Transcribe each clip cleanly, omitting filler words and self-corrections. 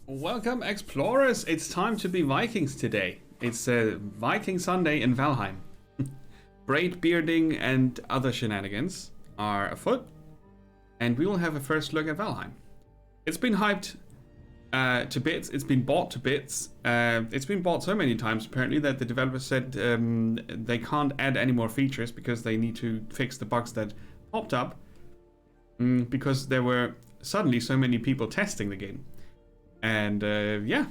Welcome, explorers! It's time to be Vikings today. It's Viking Sunday in Valheim. Braid bearding and other shenanigans are afoot, and we will have a first look at Valheim. It's been hyped to bits, it's been bought to bits. It's been bought so many times apparently that the developers said they can't add any more features because they need to fix the bugs that popped up because there were suddenly so many people testing the game. And yeah,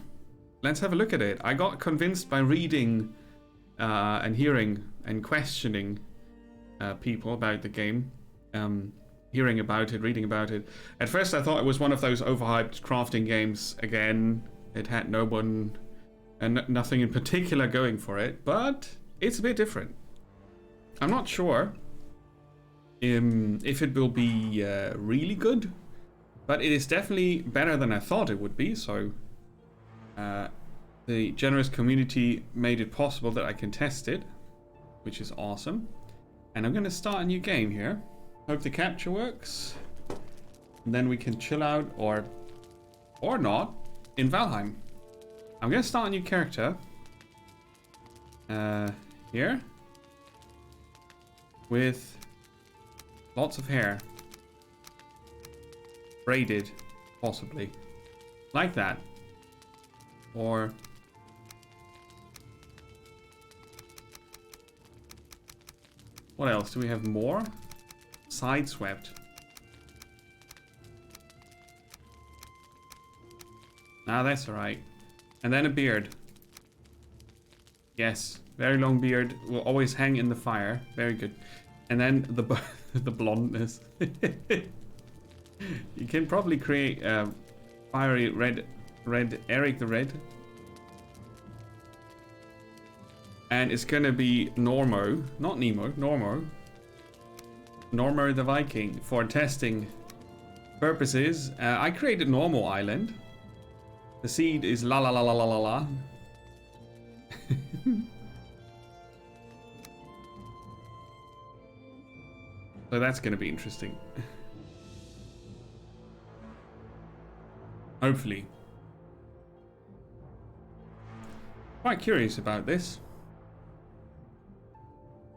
let's have a look at it. I got convinced by reading and hearing and questioning people about the game, hearing about it, reading about it. At first I thought it was one of those overhyped crafting games again. It had no one and nothing in particular going for it, but it's a bit different. I'm not sure if it will be really good, but it is definitely better than I thought it would be, so the generous community made it possible that I can test it, which is awesome. And I'm going to start a new game here. Hope the capture works. And then we can chill out, or not, in Valheim. I'm going to start a new character. Here. With lots of hair. Braided, possibly. Like that. Or... what else? Do we have more? Sideswept. Ah, that's alright. And then a beard. Yes, very long beard. Will always hang in the fire. Very good. And then the the blondness. You can probably create fiery red Eric the Red. And it's gonna be Normo, not Nemo, Normo the Viking for testing purposes. I created Normal Island. The seed is la la la la la la la. So that's gonna be interesting. Hopefully. Quite curious about this.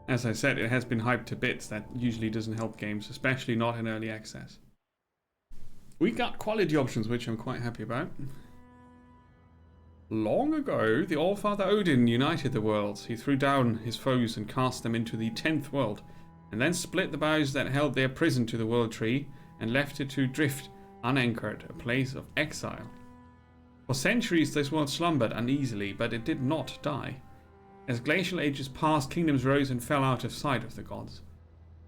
As I said, it has been hyped to bits. That usually doesn't help games, especially not in early access. We got quality options, which I'm quite happy about. Long ago, the All-Father Odin united the worlds. He threw down his foes and cast them into the 10th world, and then split the boughs that held their prison to the World Tree and left it to drift unanchored, a place of exile. For centuries this world slumbered uneasily, but it did not die. As glacial ages passed, kingdoms rose and fell out of sight of the gods.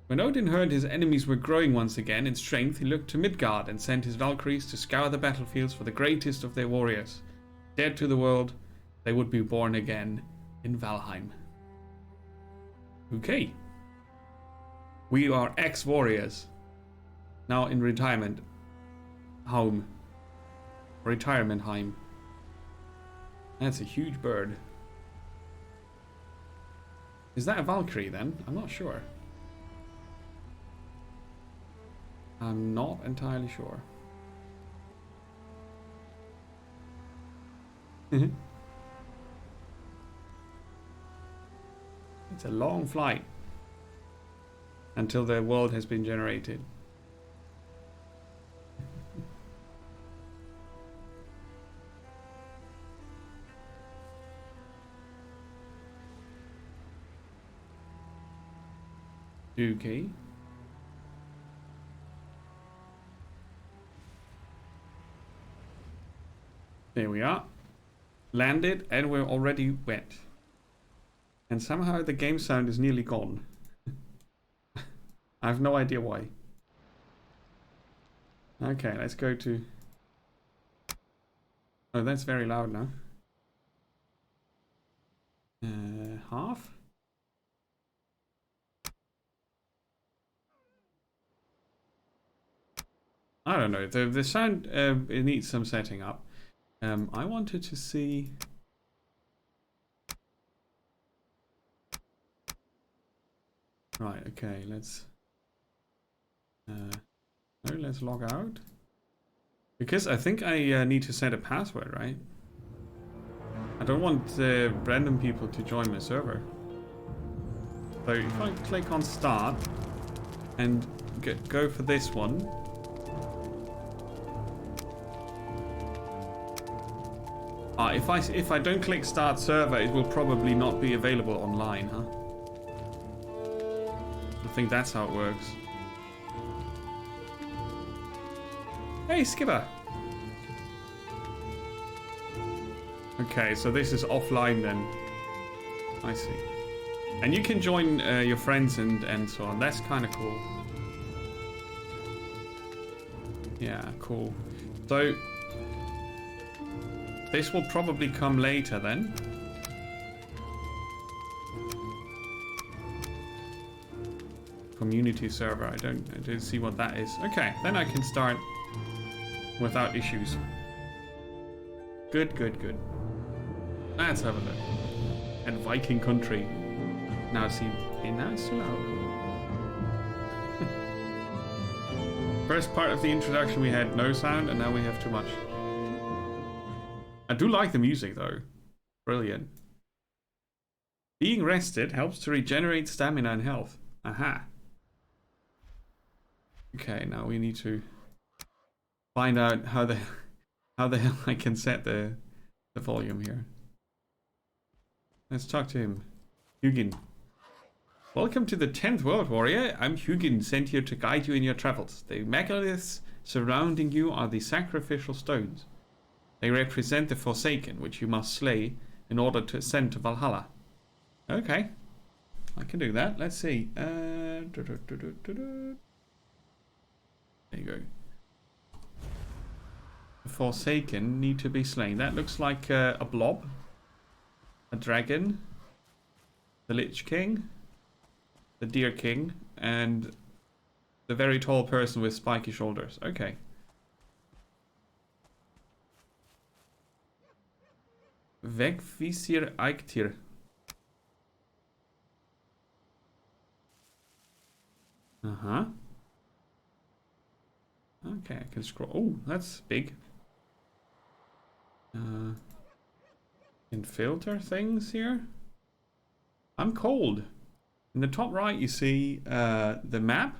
When Odin heard his enemies were growing once again in strength, he looked to Midgard and sent his Valkyries to scour the battlefields for the greatest of their warriors. Dead to the world, they would be born again in Valheim. Okay. We are ex-warriors. Now in retirement. Home. Retirement home. That's a huge bird. Is that a Valkyrie then? I'm not sure. I'm not entirely sure. It's a long flight until the world has been generated. Okay. There we are. Landed and we're already wet. And somehow the game sound is nearly gone. I have no idea why. Okay, let's go to... oh, that's very loud now. Half? I don't know. The sound it needs some setting up. I wanted to see. Right. Okay. Let's. No, let's log out. Because I think I need to set a password, right? I don't want random people to join my server. So if I click on start and go for this one. If I don't click start server, it will probably not be available online, huh? I think that's how it works. Hey, Skipper. Okay, so this is offline then. I see. And you can join your friends and so on. That's kind of cool. Yeah, cool. So this will probably come later then. Community server. I don't see what that is. Okay, then I can start without issues. Good, good, good. Let's have a look. And Viking country. Now see, now it's too loud. First part of the introduction we had no sound, and now we have too much. I do like the music though. Brilliant. Being rested helps to regenerate stamina and health. Aha. Okay, now we need to find out how the hell I can set the volume here. Let's talk to him. Hugin. Welcome to the 10th World Warrior. I'm Hugin, sent here to guide you in your travels. The megaliths surrounding you are the sacrificial stones. They represent the Forsaken, which you must slay in order to ascend to Valhalla. Okay. I can do that. Let's see. There you go. The Forsaken need to be slain. That looks like a blob. A dragon. The Lich King. The Deer King. And the very tall person with spiky shoulders. Okay. Vegvisir Eiktир. Uh-huh. Okay, I can scroll. Oh, that's big. Can filter things here. I'm cold. In the top right, you see the map,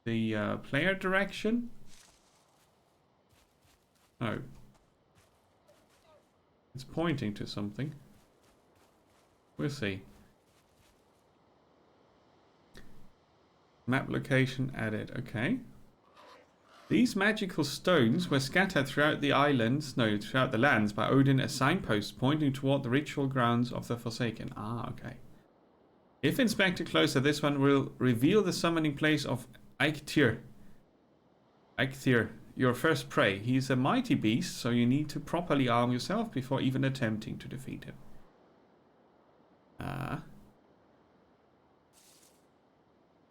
the player direction. Oh, it's pointing to something. We'll see. Map location added. Okay. These magical stones were scattered throughout the lands by Odin as signposts pointing toward the ritual grounds of the Forsaken. Ah, okay. If inspected closer, this one will reveal the summoning place of Eikthyr. Eikthyr, your first prey. He's a mighty beast, so you need to properly arm yourself before even attempting to defeat him.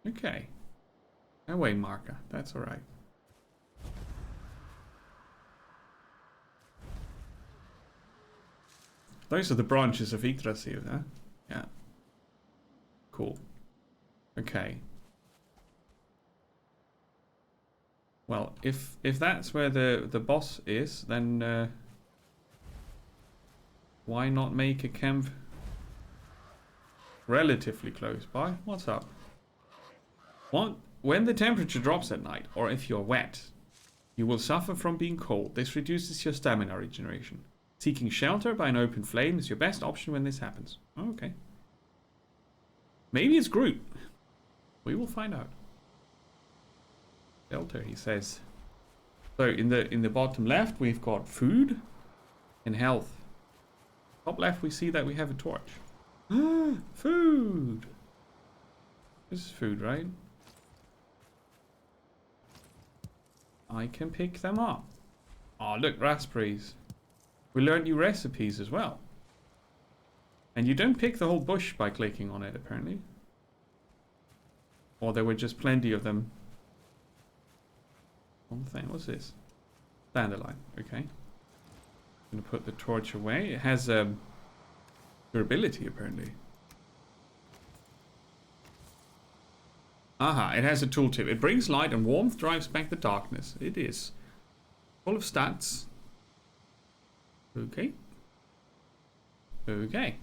Okay. Away marker. That's alright. Those are the branches of Yggdrasil, huh? Yeah. Cool. Okay. Well, if that's where the boss is, then why not make a camp relatively close by? What's up? When the temperature drops at night, or if you're wet, you will suffer from being cold. This reduces your stamina regeneration. Seeking shelter by an open flame is your best option when this happens. Oh, okay. Maybe it's Groot. We will find out. Shelter, he says. So in the bottom left, we've got food and health. Top left, we see that we have a torch. Food. This is food, right? I can pick them up. Oh, look, raspberries. We learned new recipes as well. And you don't pick the whole bush by clicking on it, apparently. Or there were just plenty of them. One thing, what's this? Dandelion, okay. I'm gonna put the torch away. It has durability, apparently. Aha, it has a tooltip. It brings light and warmth, drives back the darkness. It is Full of stats. Okay. Okay.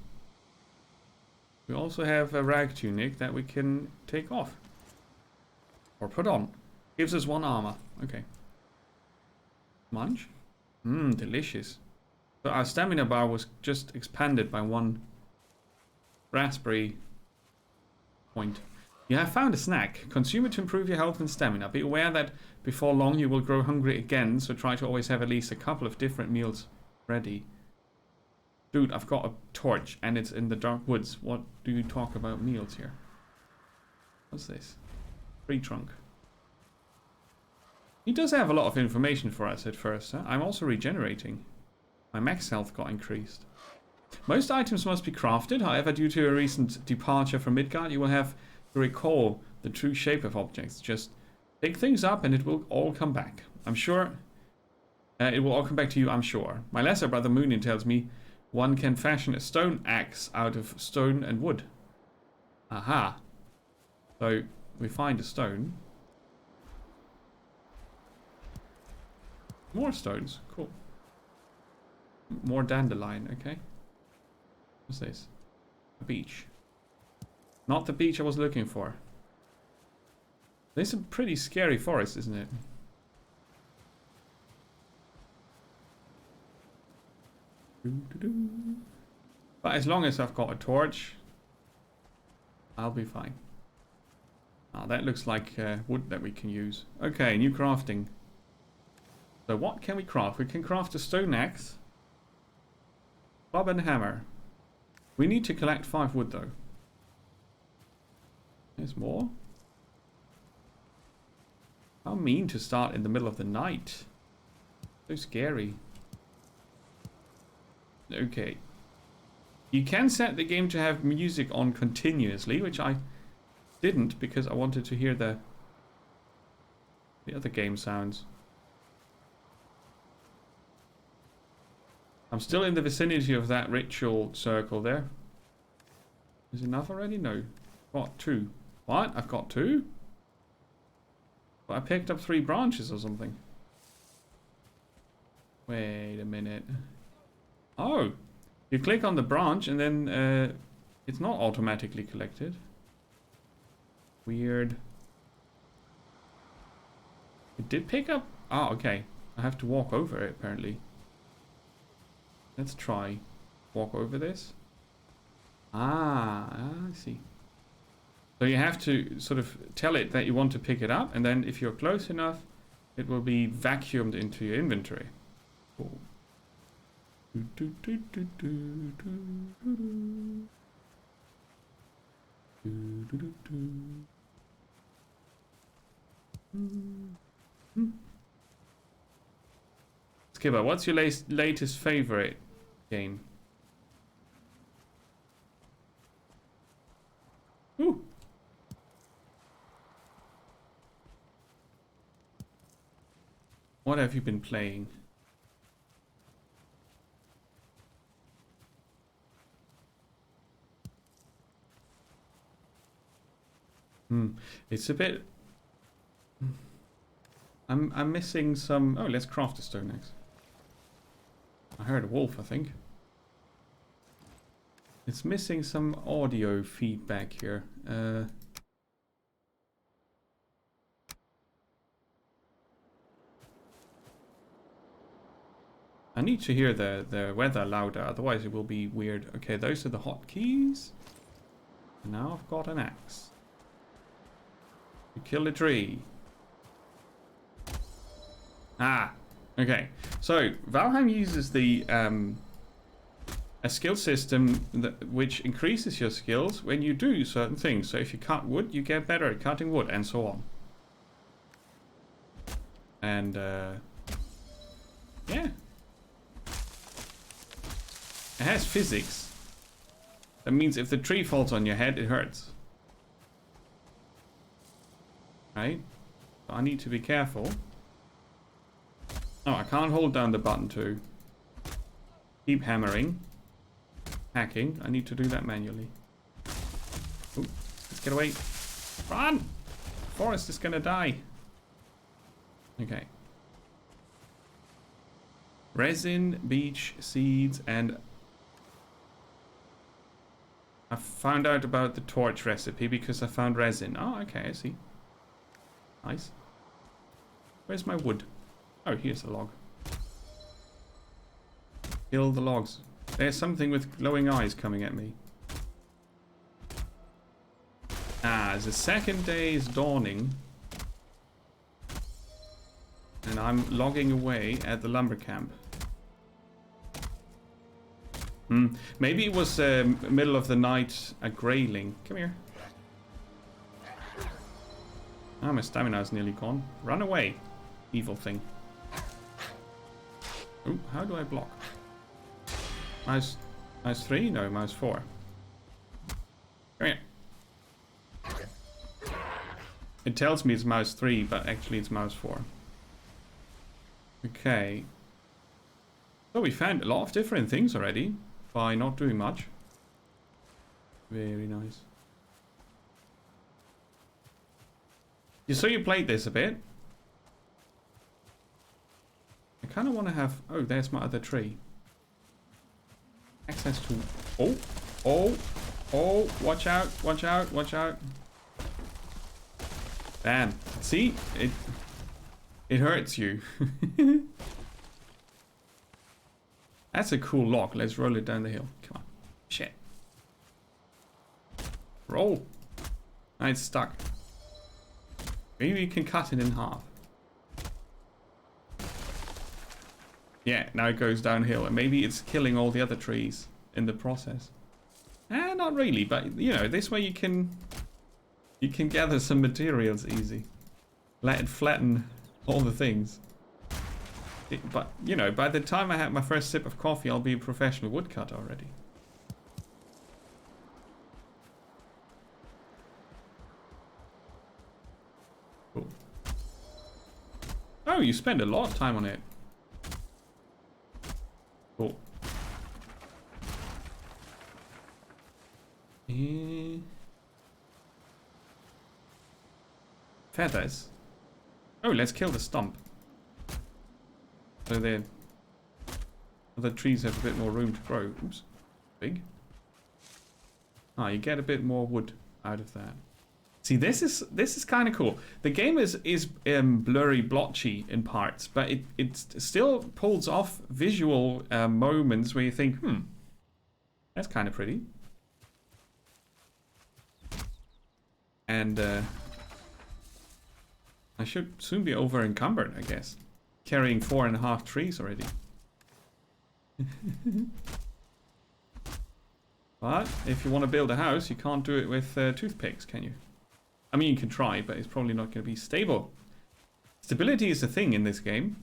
We also have a rag tunic that we can take off. Or put on. Gives us 1 armor. Okay. Munch. Mmm, delicious. So our stamina bar was just expanded by 1 raspberry point. You have found a snack. Consume it to improve your health and stamina. Be aware that before long you will grow hungry again, so try to always have at least a couple of different meals ready. Dude, I've got a torch and it's in the dark woods. What do you talk about meals here? What's this? Tree trunk. He does have a lot of information for us at first. Huh? I'm also regenerating. My max health got increased. Most items must be crafted. However, due to a recent departure from Midgard, you will have to recall the true shape of objects. Just pick things up and it will all come back. I'm sure. It will all come back to you, I'm sure. My lesser brother Moonin tells me one can fashion a stone axe out of stone and wood. Aha. So, we find a stone. More stones. Cool. More dandelion. Okay. What's this? A beach. Not the beach I was looking for. This is a pretty scary forest, isn't it? But as long as I've got a torch, I'll be fine. Ah, that looks like wood that we can use. Okay, new crafting. So what can we craft? We can craft a stone axe, club and hammer. We need to collect 5 wood though. There's more. How mean to start in the middle of the night. So scary. Okay. You can set the game to have music on continuously, which I didn't because I wanted to hear the other game sounds. I'm still in the vicinity of that ritual circle there. Is enough already? No. Got 2. What? I've got 2? But I picked up 3 branches or something. Wait a minute. Oh! You click on the branch and then it's not automatically collected. Weird. It did pick up? Oh, okay. I have to walk over it apparently. Let's try. Walk over this. I see. So you have to sort of tell it that you want to pick it up, and then if you're close enough, it will be vacuumed into your inventory. Cool. Skipper, what's your latest favorite game? Ooh. What have you been playing? It's a bit. I'm missing some. Oh, let's craft a stone axe. I heard a wolf, I think. It's missing some audio feedback here. I need to hear the weather louder, otherwise it will be weird. Okay, those are the hotkeys. And now I've got an axe. You kill a tree. Ah, okay. So Valheim uses the a skill system which increases your skills when you do certain things. So if you cut wood, you get better at cutting wood, and so on. And yeah, it has physics. That means if the tree falls on your head, it hurts. Right? So I need to be careful. Oh, I can't hold down the button to keep hammering. Hacking. I need to do that manually. Ooh, let's get away. Run! The forest is gonna die. Okay. Resin, beech, seeds, and I found out about the torch recipe because I found resin. Oh, okay, I see. Nice. Where's my wood? Oh, here's a log. Kill the logs. There's something with glowing eyes coming at me. Ah, the second day is dawning. And I'm logging away at the lumber camp. Maybe it was middle of the night, a grayling. Come here. Ah, my stamina is nearly gone. Run away, evil thing. Oh, how do I block? Mouse 3? No, mouse 4. Come here. It tells me it's mouse 3, but actually it's mouse 4. Okay. So we found a lot of different things already by not doing much. Very nice. So you played this a bit. I kind of want to have... Oh, there's my other tree. Access to... Oh, oh, oh, watch out, watch out, watch out. Bam. See? It hurts you. That's a cool log. Let's roll it down the hill. Come on. Shit. Roll. Now it's stuck. Maybe you can cut it in half. Yeah, now it goes downhill. And maybe it's killing all the other trees in the process. Not really, but you know, this way you can gather some materials easy. Let it flatten all the things. But, you know, by the time I have my first sip of coffee, I'll be a professional woodcutter already. Cool. Oh, you spend a lot of time on it. Cool. Feathers. Oh, let's kill the stump. So the trees have a bit more room to grow. Oops. Big. Ah, you get a bit more wood out of that. See, this is kind of cool. The game is blurry, blotchy in parts, but it still pulls off visual moments where you think, that's kind of pretty. And I should soon be over encumbered, I guess. Carrying 4.5 trees already. But if you want to build a house, you can't do it with toothpicks, can you? I mean, you can try, but it's probably not going to be stable. Stability is a thing in this game.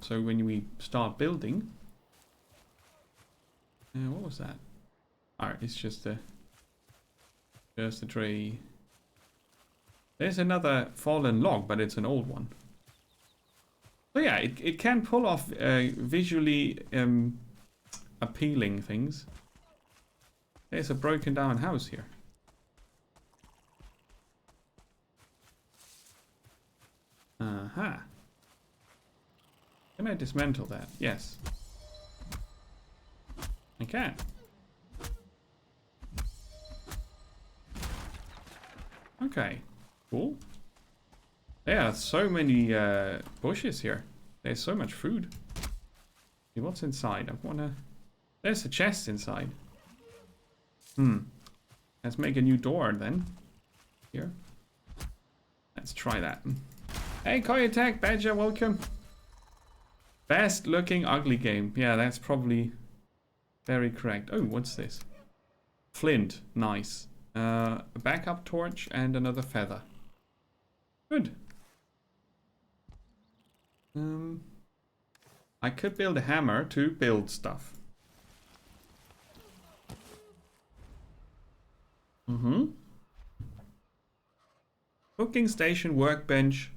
So when we start building... what was that? Alright, it's just a tree. There's another fallen log, but it's an old one. So yeah, it can pull off visually appealing things. There's a broken down house here. Aha. Can I dismantle that? Yes. I can. Okay. Cool. There are so many bushes here. There's so much food. See, what's inside? I wanna... There's a chest inside. Let's make a new door then. Here. Let's try that. Hey, Koi Attack, Badger, welcome. Best looking ugly game. Yeah, that's probably very correct. Oh, what's this? Flint. Nice. A backup torch and another feather. Good. I could build a hammer to build stuff. Cooking station, workbench.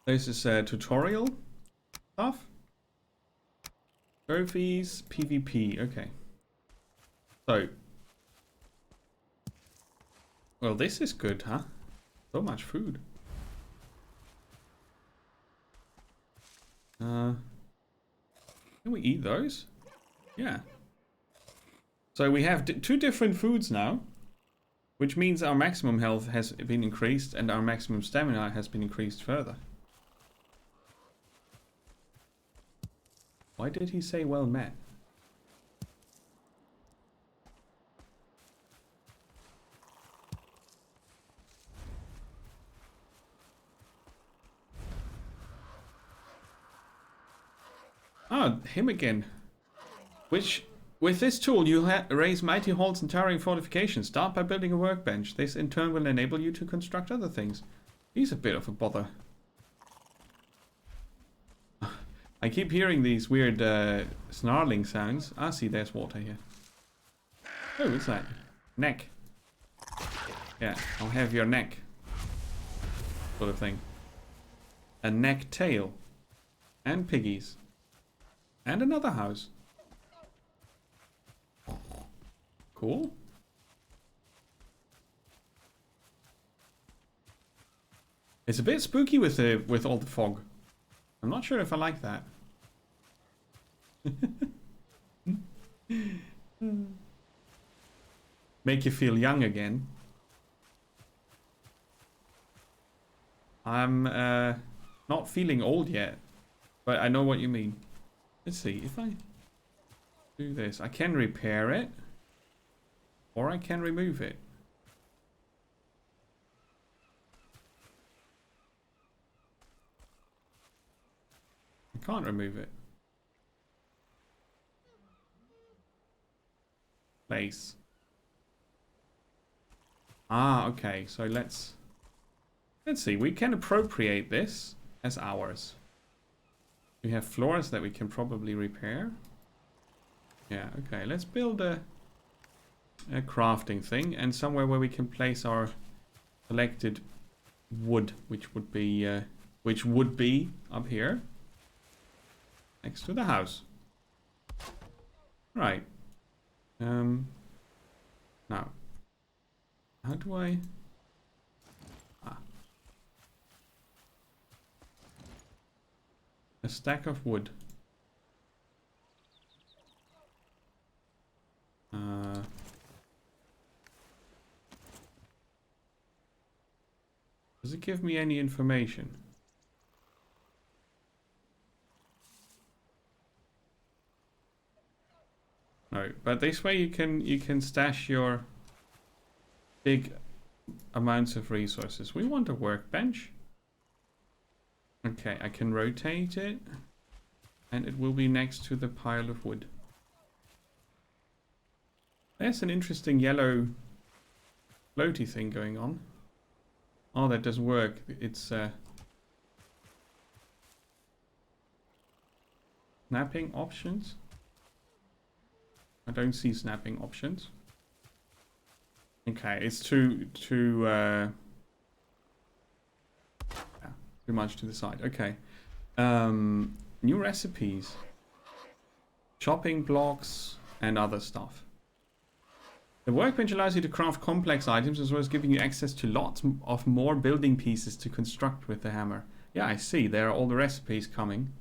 This is a tutorial stuff. Trophies, PvP. Okay. So. Well, this is good, huh? So much food. Can we eat those? Yeah. So we have two different foods now, which means our maximum health has been increased and our maximum stamina has been increased further. Why did he say well met? Oh, him again. Which, with this tool, you raise mighty halls and towering fortifications. Start by building a workbench. This in turn will enable you to construct other things. He's a bit of a bother. I keep hearing these weird snarling sounds. Ah, see, there's water here. Oh, what's that? Neck. Yeah, I'll have your neck. Sort of thing. A neck tail. And piggies. And another house. Cool. It's a bit spooky with all the fog. I'm not sure if I like that. Make you feel young again. I'm not feeling old yet, but I know what you mean. Let's see, if I do this, I can repair it, or I can remove it. I can't remove it. Place. Ah, okay, so let's see, we can appropriate this as ours. We have floors that we can probably repair. Yeah, okay, let's build a crafting thing and somewhere where we can place our selected wood, which would be up here next to the house. Right. Now, how do I... A stack of wood. Does it give me any information? No, but this way you can stash your big amounts of resources. We want a workbench. Okay, I can rotate it, and it will be next to the pile of wood. There's an interesting yellow floaty thing going on. Oh, that doesn't work. It's snapping options. I don't see snapping options. Okay, it's too much to the side. Okay. New recipes. Chopping blocks and other stuff. The workbench allows you to craft complex items as well as giving you access to lots of more building pieces to construct with the hammer. Yeah, I see. There are all the recipes coming.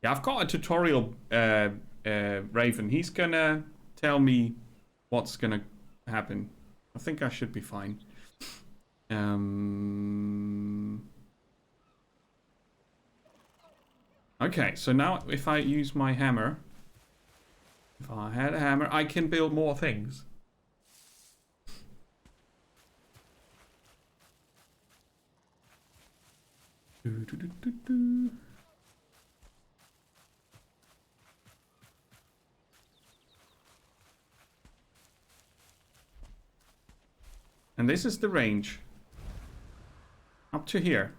Yeah, I've got a tutorial, Raven. He's gonna tell me what's gonna happen. I think I should be fine. Okay, so now if I use my hammer, if I had a hammer, I can build more things. And this is the range. Up to here.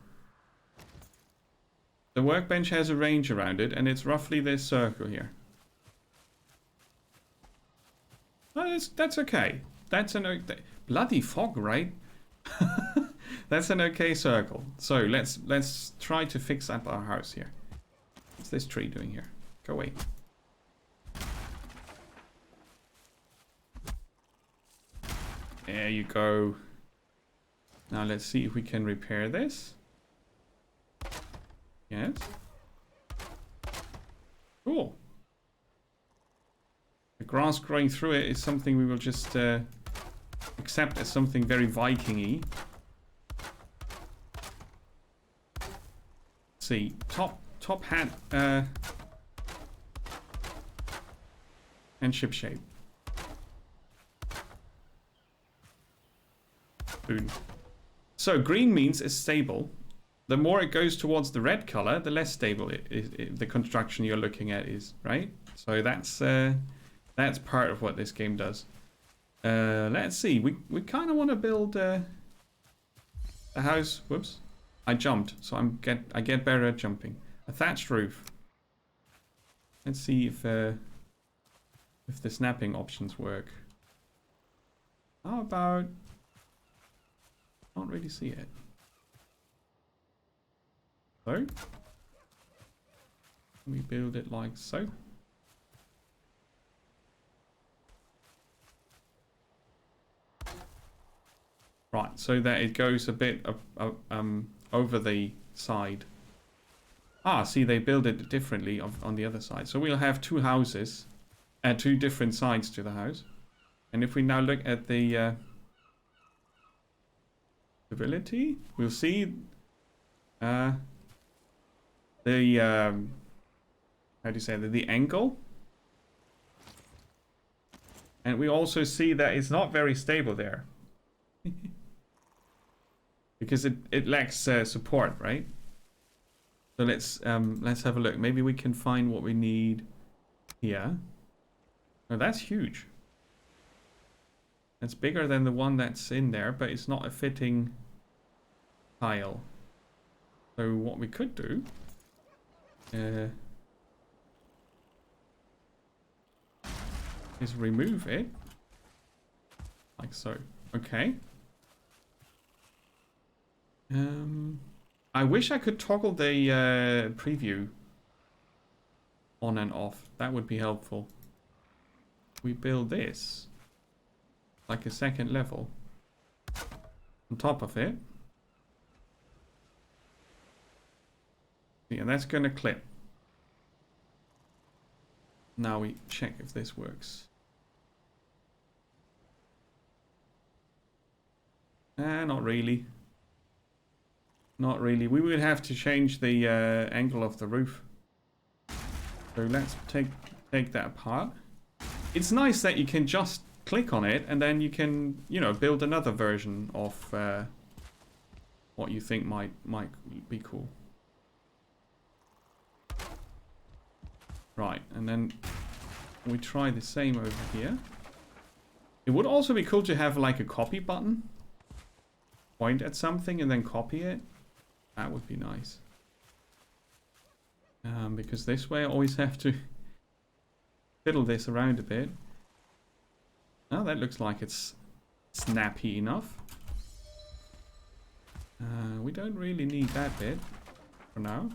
The workbench has a range around it, and it's roughly this circle here. Oh, that's okay. That's an okay... Bloody fog, right? That's an okay circle. So let's try to fix up our house here. What's this tree doing here? Go away. There you go. Now let's see if we can repair this. Yes. Cool. The grass growing through it is something we will just accept as something very Viking-y. Let's see. Top hat and ship shape. Boom. So green means it's stable. The more it goes towards the red color, the less stable the construction you're looking at is, right? So that's part of what this game does. Let's see. We kind of want to build a house. Whoops! I jumped, so I get better at jumping. A thatched roof. Let's see if the snapping options work. How about? Can't really see it. So we build it like so. Right, so that it goes a bit over the side. Ah, see, they build it differently on the other side. So we'll have two houses, two different sides to the house. And if we now look at the stability, we'll see the how do you say that, the angle, and we also see that it's not very stable there because it lacks support, right? So let's have a look. Maybe we can find what we need here. Oh, that's huge. That's bigger than the one that's in there, but it's not a fitting tile. So what we could do is remove it like so. Okay. I wish I could toggle the preview on and off. That would be helpful. We build this like a second level on top of it. Yeah, that's going to clip. Now we check if this works. Not really. Not really. We would have to change the angle of the roof. So let's take that apart. It's nice that you can just click on it and then you can, you know, build another version of what you think might be cool. Right, and then we try the same over here. It would also be cool to have like a copy button. Point at something and then copy it. That would be nice. Because this way I always have to fiddle this around a bit. Oh, that looks like it's snappy enough. We don't really need that bit for now.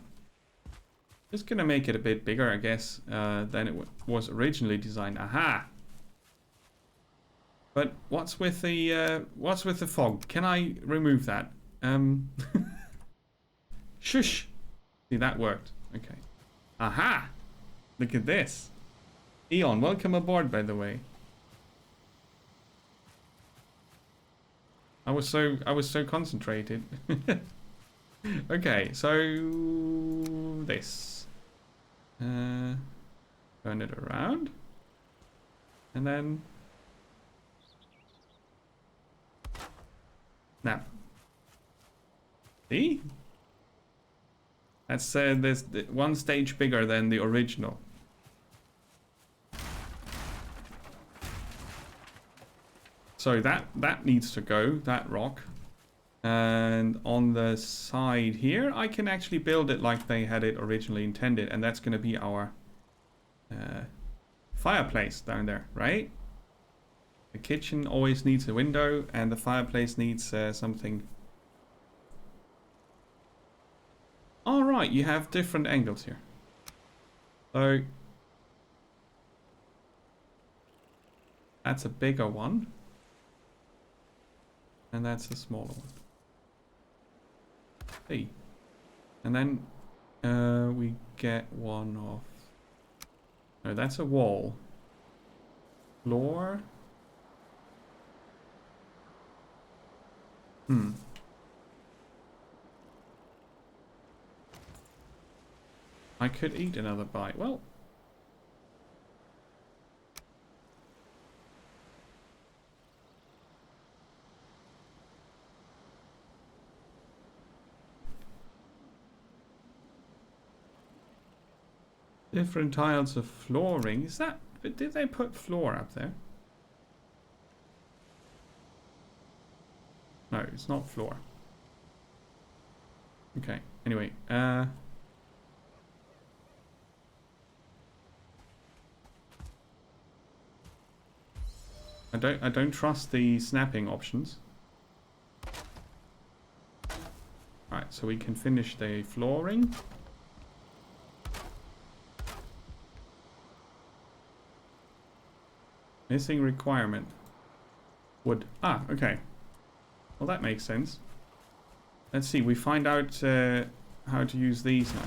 Just gonna make it a bit bigger, I guess, than it was originally designed. Aha! But what's with the fog? Can I remove that? Shush! See, that worked. Okay. Aha! Look at this. Eon, welcome aboard, by the way. I was so concentrated. Okay, so this. Turn it around. And then snap. See? That's there's one stage bigger than the original. So that needs to go, that rock. And on the side here, I can actually build it like they had it originally intended. And that's going to be our fireplace down there, right? The kitchen always needs a window and the fireplace needs something. All right, you have different angles here. So that's a bigger one. And that's a smaller one. see. And then we get one off. No, that's a wall. Floor. I could eat another bite. Well. Different tiles of flooring. Is that... Did they put floor up there? No, it's not floor. Okay, anyway. I don't trust the snapping options. Alright, so we can finish the flooring. Missing requirement. Wood. Ah, okay. Well, that makes sense. Let's see, we find out how to use these now.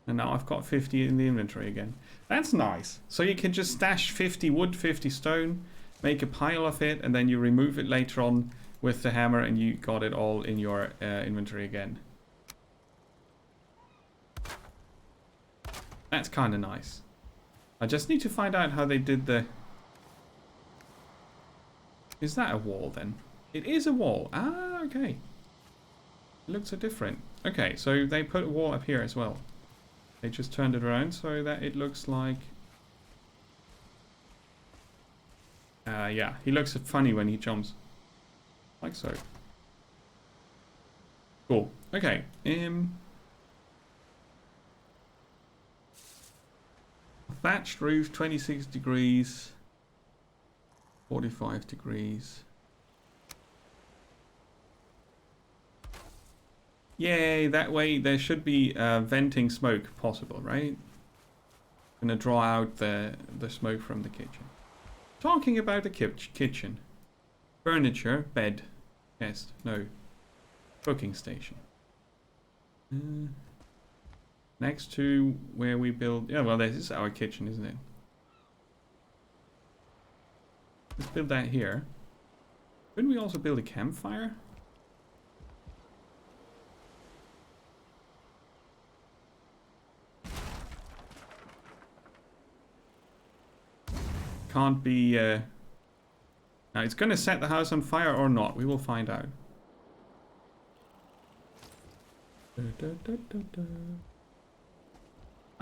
And now I've got 50 in the inventory again. That's nice. So you can just stash 50 wood, 50 stone, make a pile of it, and then you remove it later on with the hammer and you got it all in your inventory again. That's kind of nice. I just need to find out how they did the... Is that a wall then? It is a wall. Ah, okay. It looks so different. Okay, so they put a wall up here as well. They just turned it around so that it looks like... yeah, he looks funny when he jumps. Like so. Cool. Okay. Thatched roof, 26 degrees. 45 degrees. Yay, that way there should be venting smoke possible, right? Gonna draw out the smoke from the kitchen. Talking about the kitchen. Furniture, bed, chest, no. Cooking station. Next to where we build... Yeah, well, this is our kitchen, isn't it? Let's build that here. Couldn't we also build a campfire? Can't be... Now, it's going to set the house on fire or not. We will find out.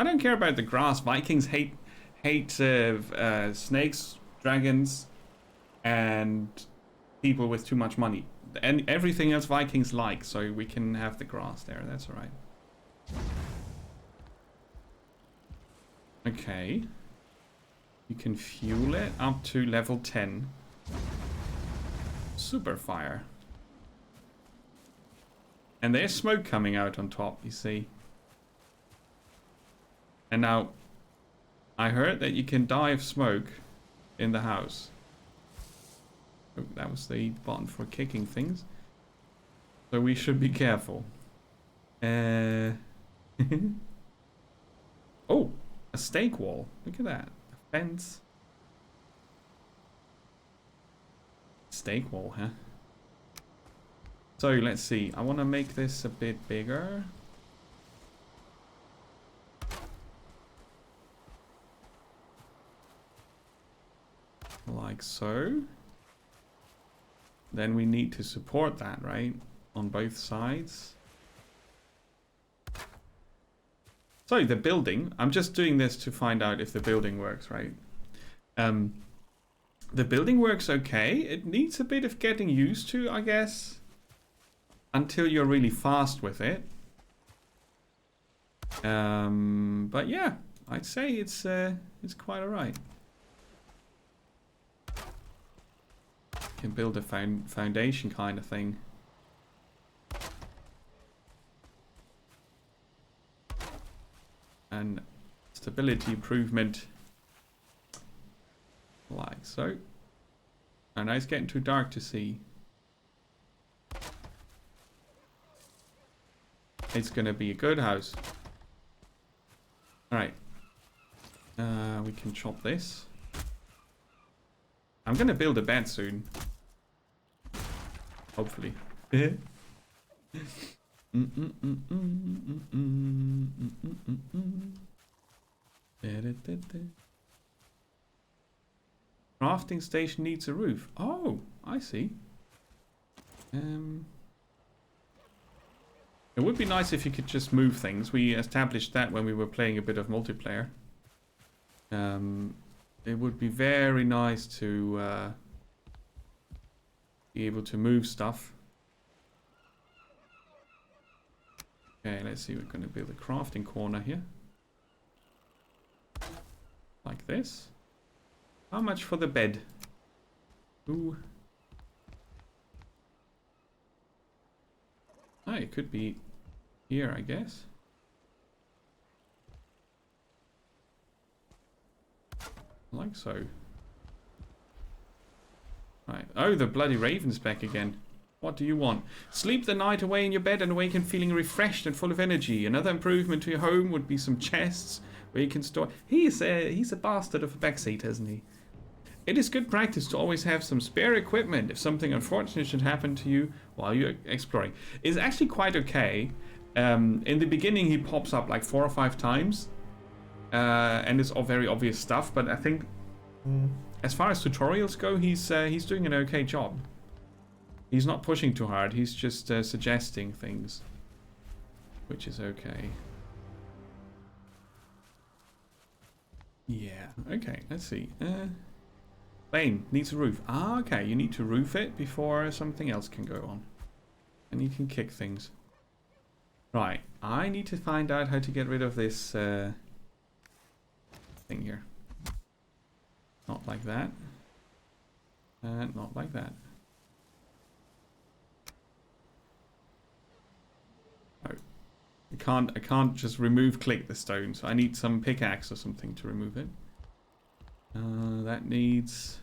I don't care about the grass. Vikings hate snakes, dragons, and people with too much money. And everything else Vikings like, so we can have the grass there. That's alright. Okay. You can fuel it up to level 10. Super fire. And there's smoke coming out on top, you see. And now, I heard that you can dive smoke in the house. Oh, that was the button for kicking things. So we should be careful. Oh, a stake wall. Look at that. A fence. Stake wall, huh? So let's see. I want to make this a bit bigger. Like so. Then we need to support that, right? On both sides. So the building, I'm just doing this to find out if the building works, right? The building works okay. It needs a bit of getting used to, I guess. Until you're really fast with it. But yeah, I'd say it's quite alright. Can build a foundation kind of thing. And stability improvement. Like so. Oh, now it's getting too dark to see. It's gonna be a good house. Alright. We can chop this. I'm gonna build a bed soon. Hopefully. Crafting station needs a roof. Oh, I see. It would be nice if you could just move things. We established that when we were playing a bit of multiplayer. It would be very nice to be able to move stuff. Okay, let's see. We're going to build a crafting corner here. Like this. How much for the bed? Ooh. Oh, it could be here, I guess. Like so. Right. Oh, the bloody raven's back again. What do you want? Sleep the night away in your bed and awaken feeling refreshed and full of energy. Another improvement to your home would be some chests where you can store... He's a bastard of a backseat, isn't he? It is good practice to always have some spare equipment if something unfortunate should happen to you while you're exploring. It's actually quite okay. In the beginning, he pops up like 4 or 5 times. And it's all very obvious stuff. But I think as far as tutorials go, he's doing an okay job. He's not pushing too hard. He's just suggesting things, which is okay. Yeah. Okay. Let's see. Plane needs a roof. Ah, okay. You need to roof it before something else can go on, and you can kick things. Right. I need to find out how to get rid of this thing here. Not like that. And not like that. I can't just click the stone, so I need some pickaxe or something to remove it. That needs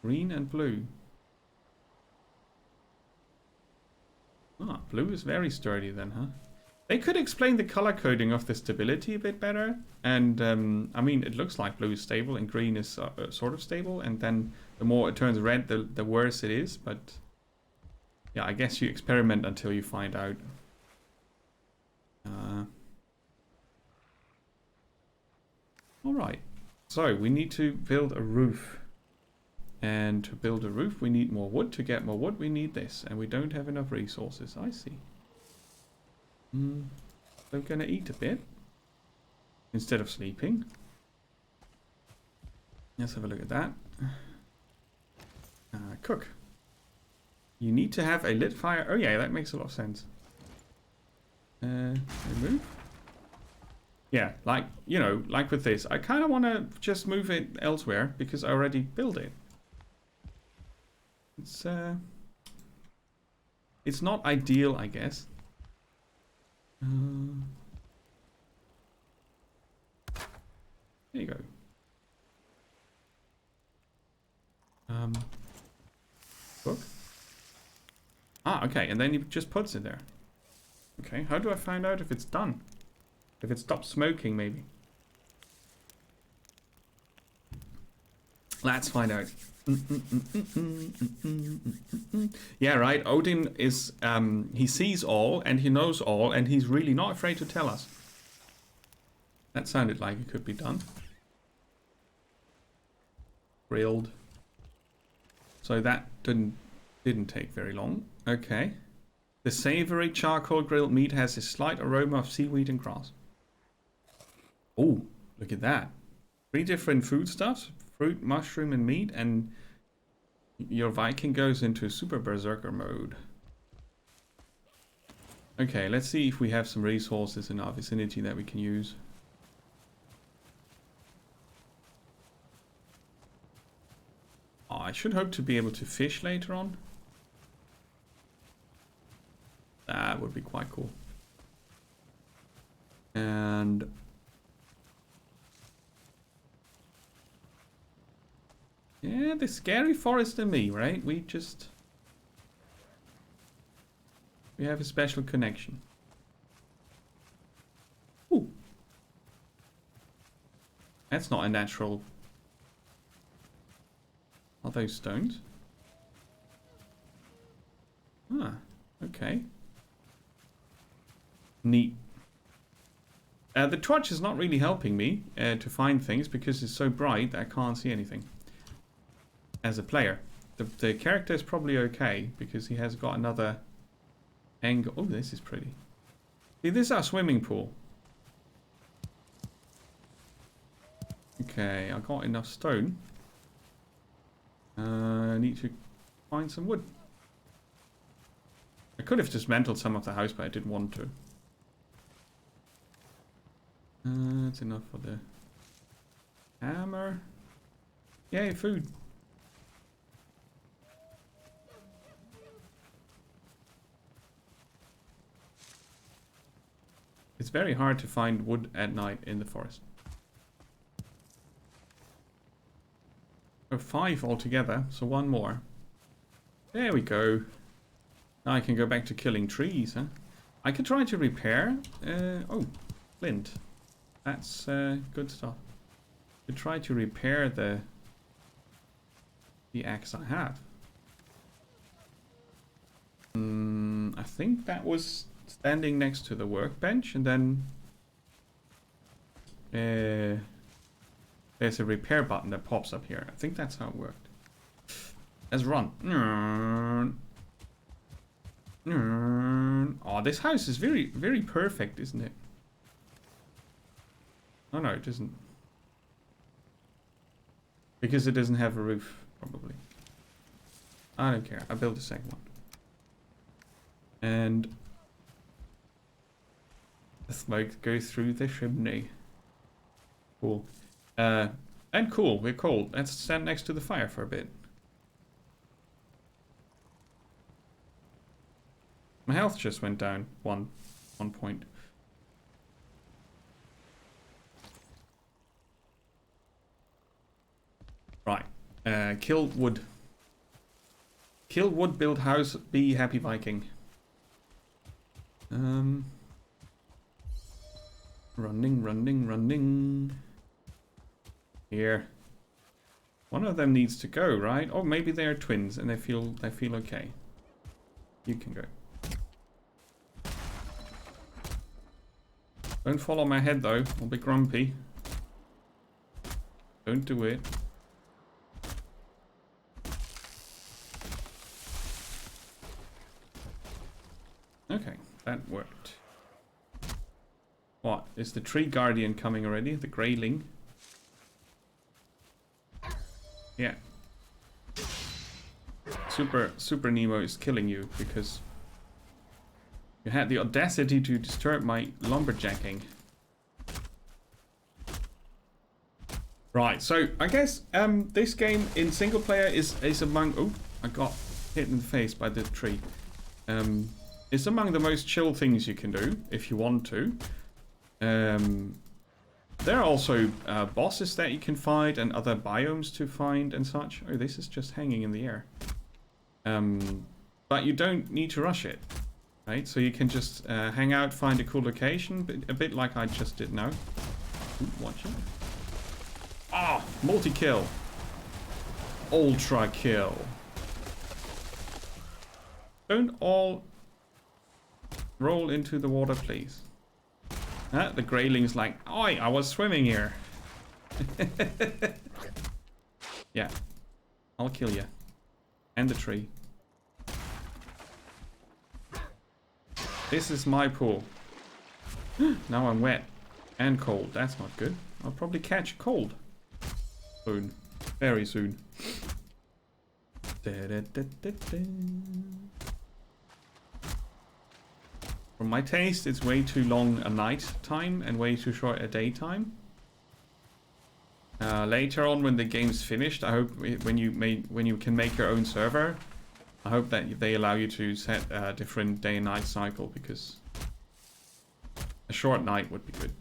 green and blue. Ah, blue is very sturdy then, huh? They could explain the color coding of the stability a bit better. And, I mean, it looks like blue is stable and green is sort of stable. And then the more it turns red, the worse it is. But, yeah, I guess you experiment until you find out. Alright, so we need to build a roof. And to build a roof, we need more wood. To get more wood, we need this. And we don't have enough resources. I see. I'm going to eat a bit instead of sleeping. Let's have a look at that. Cook. You need to have a lit fire. Oh yeah, that makes a lot of sense. Move. Yeah, like, you know, like with this. I kind of want to just move it elsewhere because I already built it. It's not ideal, I guess. There you go. Book. Ah, okay, and then he just puts it there. Okay, how do I find out if it's done? If it stops smoking, maybe. Let's find out. Yeah, right. Odin is, he sees all and he knows all and he's really not afraid to tell us. That sounded like it could be done. Grilled. So that didn't take very long. Okay. The savory charcoal grilled meat has a slight aroma of seaweed and grass. Oh, look at that. 3 different foodstuffs. Fruit, mushroom, and meat. And your Viking goes into super berserker mode. Okay, let's see if we have some resources in our vicinity that we can use. Oh, I should hope to be able to fish later on. That would be quite cool. And yeah, the scary forest and me, right? We have a special connection. That's not a natural... Are those stones? Ah, okay. Neat. The torch is not really helping me to find things because it's so bright that I can't see anything. As a player. The character is probably okay because he has got another angle. Oh, this is pretty. See, this is our swimming pool. Okay, I got enough stone. I need to find some wood. I could have dismantled some of the house, but I didn't want to. That's enough for the hammer. Yay, food. It's very hard to find wood at night in the forest. Oh, 5 altogether, so 1 more. There we go. Now I can go back to killing trees, huh? I could try to repair. Oh, flint. That's good stuff. To try to repair the axe I have. I think that was standing next to the workbench, and then there's a repair button that pops up here. I think that's how it worked. Let's run. Oh, this house is very, very perfect, isn't it? Oh no, it isn't. Because it doesn't have a roof, probably. I don't care. I built a second one. And the smoke goes through the chimney. Cool. And cool, we're cold. Let's stand next to the fire for a bit. My health just went down one point. Right. Kill wood. Kill wood, build house, be happy Viking. Running. Here. One of them needs to go, right? Or maybe they are twins and they feel okay. You can go. Don't fall on my head though, I'll be grumpy. Don't do it. Okay, that worked. What? Is the tree guardian coming already? The greyling? Yeah. Super Nemo is killing you because you had the audacity to disturb my lumberjacking. Right, so I guess this game in single player is among... Oh, I got hit in the face by the tree. It's among the most chill things you can do if you want to. There are also bosses that you can fight and other biomes to find and such. Oh, this is just hanging in the air. But you don't need to rush it, right? So you can just hang out, find a cool location, a bit like I just did now. Ooh, watch it. Ah, multi-kill. Ultra kill. Don't all roll into the water, please. The greyling's like, oi, I was swimming here. Yeah, I'll kill you. And the tree. This is my pool. Now I'm wet and cold. That's not good. I'll probably catch a cold. Soon. Very soon. From my taste, it's way too long a night time and way too short a daytime. Later on, when the game's finished, I hope when you can make your own server, I hope that they allow you to set a different day and night cycle, because a short night would be good.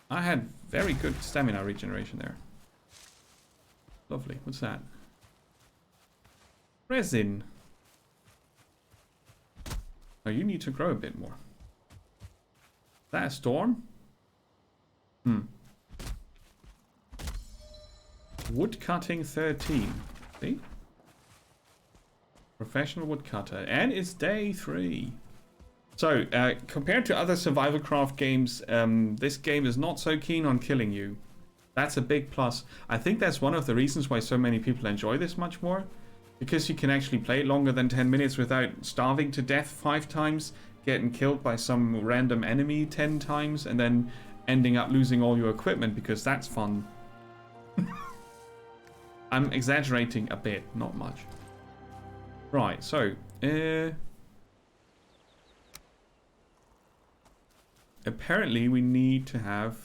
I had very good stamina regeneration there. Lovely. What's that? Resin. Oh, you need to grow a bit more. that a storm? Hmm. Woodcutting 13. See? Professional woodcutter. And it's day 3. So, compared to other survival craft games, this game is not so keen on killing you. That's a big plus. I think that's one of the reasons why so many people enjoy this much more. Because you can actually play it longer than 10 minutes without starving to death 5 times, getting killed by some random enemy 10 times, and then ending up losing all your equipment, because that's fun. I'm exaggerating a bit, not much. Right, so... apparently we need to have...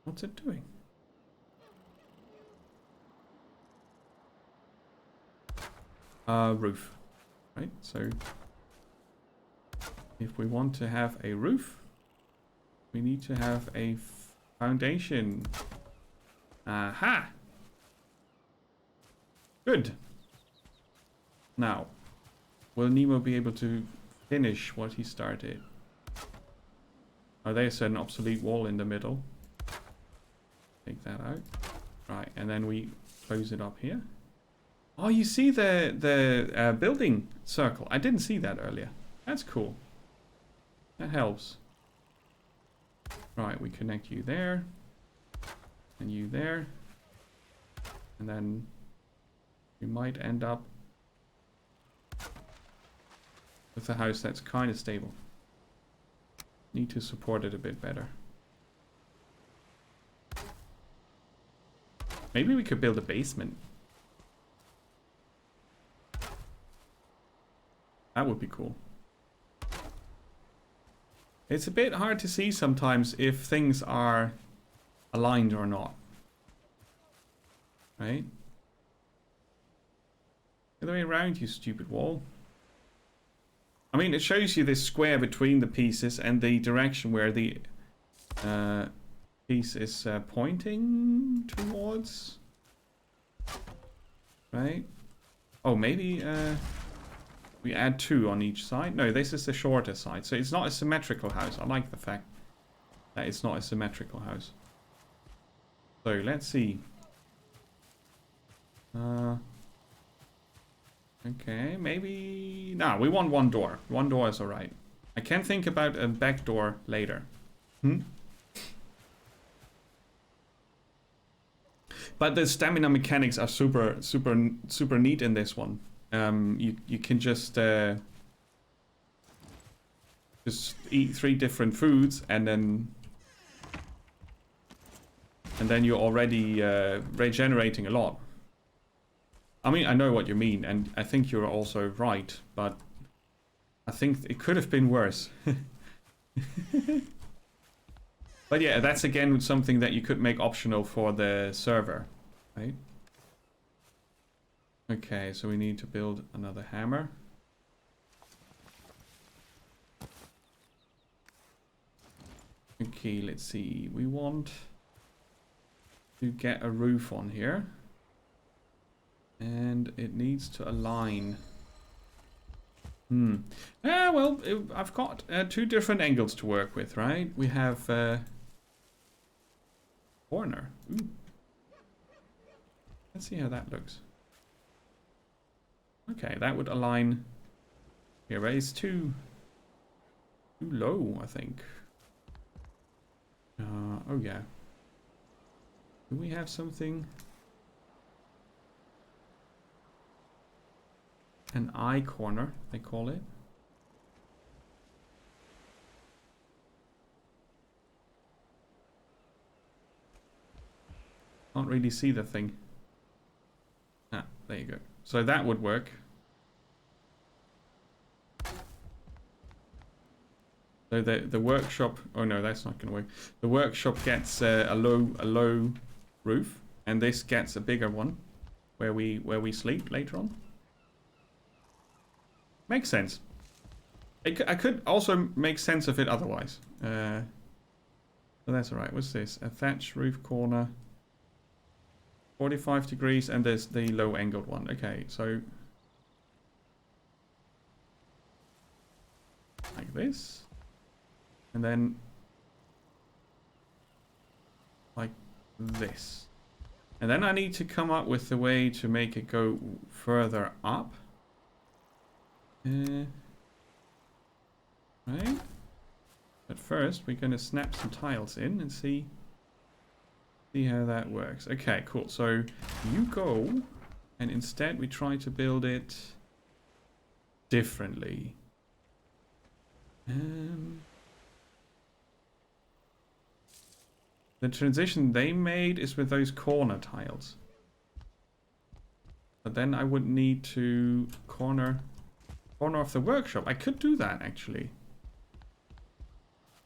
What's it doing? Roof. Right, so... if we want to have a roof, we need to have a foundation. Aha! Good. Now, will Nemo be able to finish what he started? Oh, there's an obsolete wall in the middle. Take that out. Right, and then we close it up here. Oh, you see the building circle. I didn't see that earlier. That's cool. That helps. Right, we connect you there. And you there. And then we might end up with a house that's kind of stable. Need to support it a bit better. Maybe we could build a basement. That would be cool. It's a bit hard to see sometimes if things are aligned or not. Right? The other way around, you stupid wall. I mean, it shows you this square between the pieces and the direction where the piece is pointing towards. Right? Oh, maybe we add 2 on each side. No, this is the shorter side. So it's not a symmetrical house. I like the fact that it's not a symmetrical house. So let's see. Okay, maybe... No, we want 1 door. 1 door is alright. I can think about a back door later. But the stamina mechanics are super neat in this one. You can just eat 3 different foods and then you're already regenerating a lot. I mean, I know what you mean, and I think you're also right, but I think it could have been worse. But yeah, that's again something that you could make optional for the server, right? Okay, so we need to build another hammer. Okay, let's see. We want to get a roof on here. And it needs to align. Well, I've got 2 different angles to work with, right? We have corner. Ooh. Let's see how that looks. Okay, that would align here, but it's too low, I think. Oh yeah. Do we have something? An eye corner, they call it. Can't really see the thing. Ah, there you go. So that would work. So the workshop. Oh no, that's not going to work. The workshop gets a low roof, and this gets a bigger one, where we sleep later on. Makes sense. I could also make sense of it otherwise. So that's alright. What's this? A thatch roof corner. 45 degrees, and there's the low angled one. Okay, so this. And then like this. And then I need to come up with a way to make it go further up. Right. But first, we're going to snap some tiles in and see how that works. Okay, cool. So you go, and instead we try to build it differently. The transition they made is with those corner tiles. But then I would need to corner of the workshop. I could do that actually.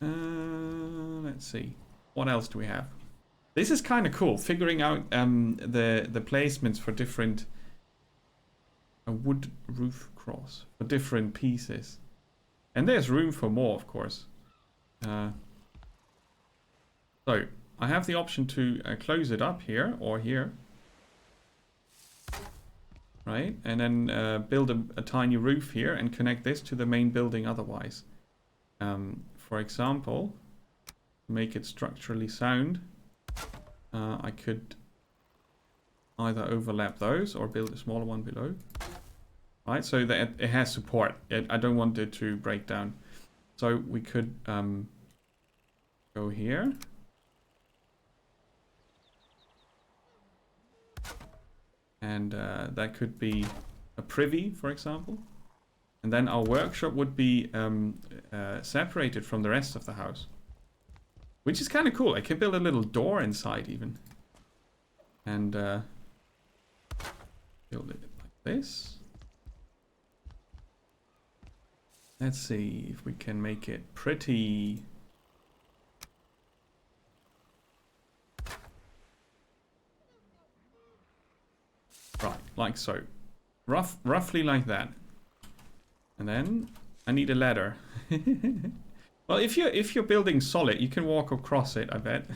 Let's see. What else do we have? This is kind of cool. Figuring out the placements for different a wood roof cross for different pieces. And there's room for more, of course. So I have the option to close it up here or here. Right, and then build a tiny roof here and connect this to the main building otherwise. For example, to make it structurally sound, I could either overlap those or build a smaller one below. Right, so that it has support. I don't want it to break down. So we could go here. And that could be a privy, for example. And then our workshop would be separated from the rest of the house. Which is kind of cool. I can build a little door inside even. And build it like this. Let's see if we can make it pretty. Right, like so. Roughly like that. And then I need a ladder. Well, if you're building solid, you can walk across it, I bet.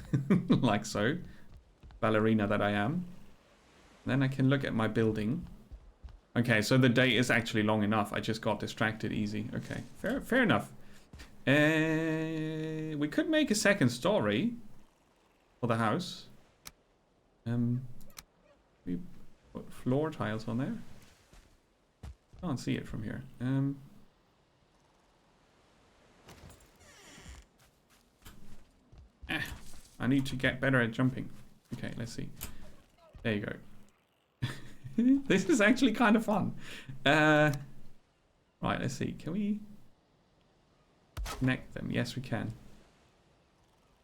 Like so. Ballerina that I am. Then I can look at my building. Okay, so the day is actually long enough. I just got distracted easy. Okay, fair enough. We could make a second story for the house. We put floor tiles on there. Can't see it from here. I need to get better at jumping. Okay, let's see. There you go. This is actually kind of fun. Right, let's see. Can we connect them? Yes, we can.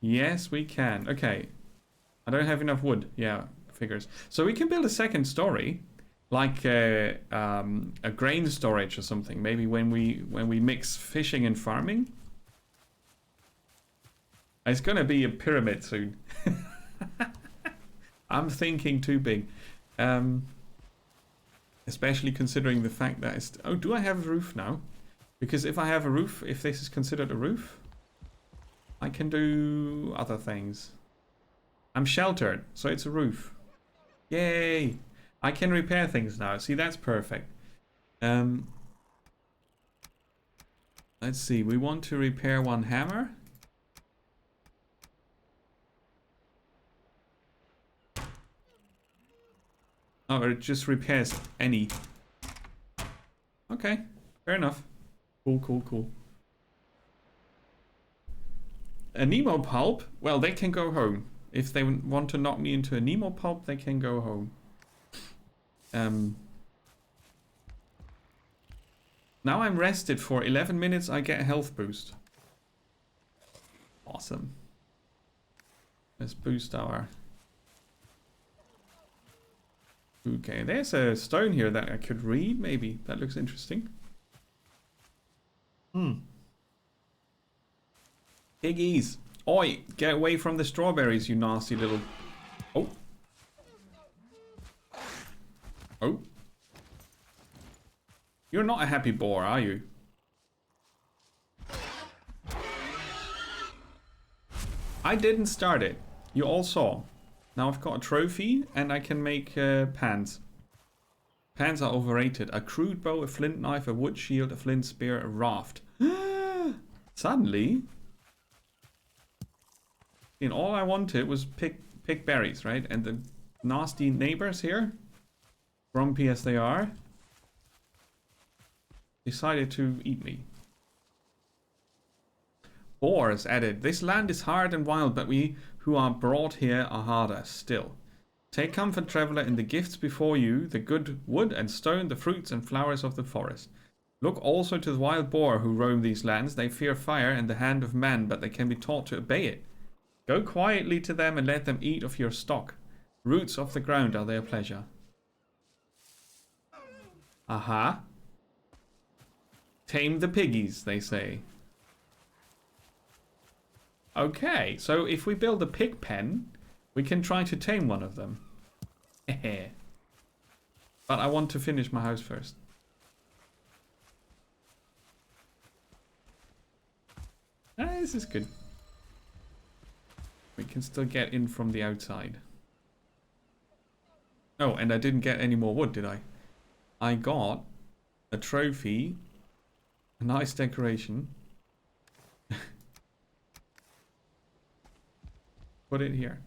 Yes, we can. Okay. I don't have enough wood. Yeah, figures. So we can build a second story, like a grain storage or something. Maybe when we mix fishing and farming. It's gonna be a pyramid soon. I'm thinking too big. Especially considering the fact that it's... Oh, do I have a roof now? Because if I have a roof, if this is considered a roof, I can do other things. I'm sheltered, so it's a roof. Yay! I can repair things now. See, that's perfect. Let's see. We want to repair one hammer. Oh, it just repairs any. Okay, fair enough. Cool. A Nemo pulp? Well, they can go home. If they want to knock me into a Nemo pulp, they can go home. Now I'm rested for 11 minutes, I get a health boost. Awesome. Let's boost our... Okay, there's a stone here that I could read, maybe. That looks interesting. Piggies! Oi! Get away from the strawberries, you nasty little... Oh! Oh! You're not a happy boar, are you? I didn't start it. You all saw. Now I've got a trophy and I can make pans. Pans are overrated. A crude bow, a flint knife, a wood shield, a flint spear, a raft. Suddenly, all I wanted was pick berries, right? And the nasty neighbors here, grumpy as they are, decided to eat me. Boars added, this land is hard and wild, but we who are brought here are harder still. Take comfort, traveler, in the gifts before you, the good wood and stone, the fruits and flowers of the forest. Look also to the wild boar who roam these lands. They fear fire and the hand of man, but they can be taught to obey it. Go quietly to them and let them eat of your stock. Roots of the ground are their pleasure. Aha. Tame the piggies, they say. Okay, so if we build a pig pen, we can try to tame one of them. But I want to finish my house first. This is good. We can still get in from the outside. Oh, and I didn't get any more wood, did I? I got a trophy, a nice decoration. Put it here.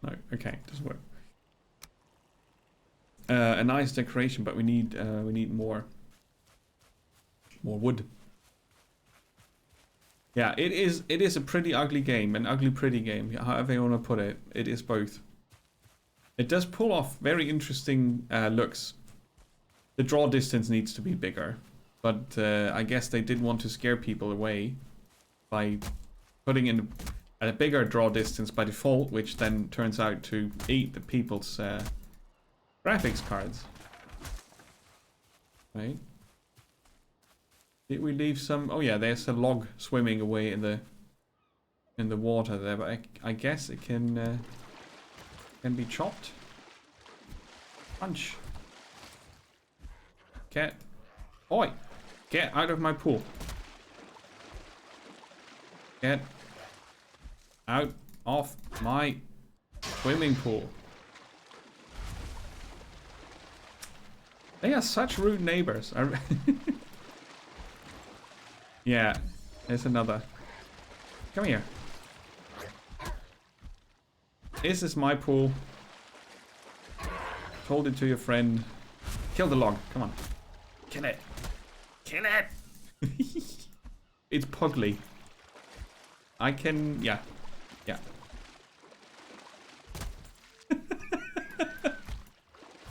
No, okay, doesn't work. A nice decoration, but we need more wood. Yeah, it is a pretty ugly game, an ugly pretty game, however you want to put it. It is both. It does pull off very interesting looks. The draw distance needs to be bigger, but I guess they did want to scare people away by putting in a bigger draw distance by default, which then turns out to eat the people's graphics cards. Right? Did we leave some? Oh yeah, there's a log swimming away in the water there, but I guess it can be chopped. Punch. Oi! Get out of my pool. Get out of my swimming pool. They are such rude neighbors. Yeah, there's another. Come here. This is my pool. Told it to your friend. Kill the log. Come on. Kill it. Kill it. It's pugly. I can... Yeah. Yeah.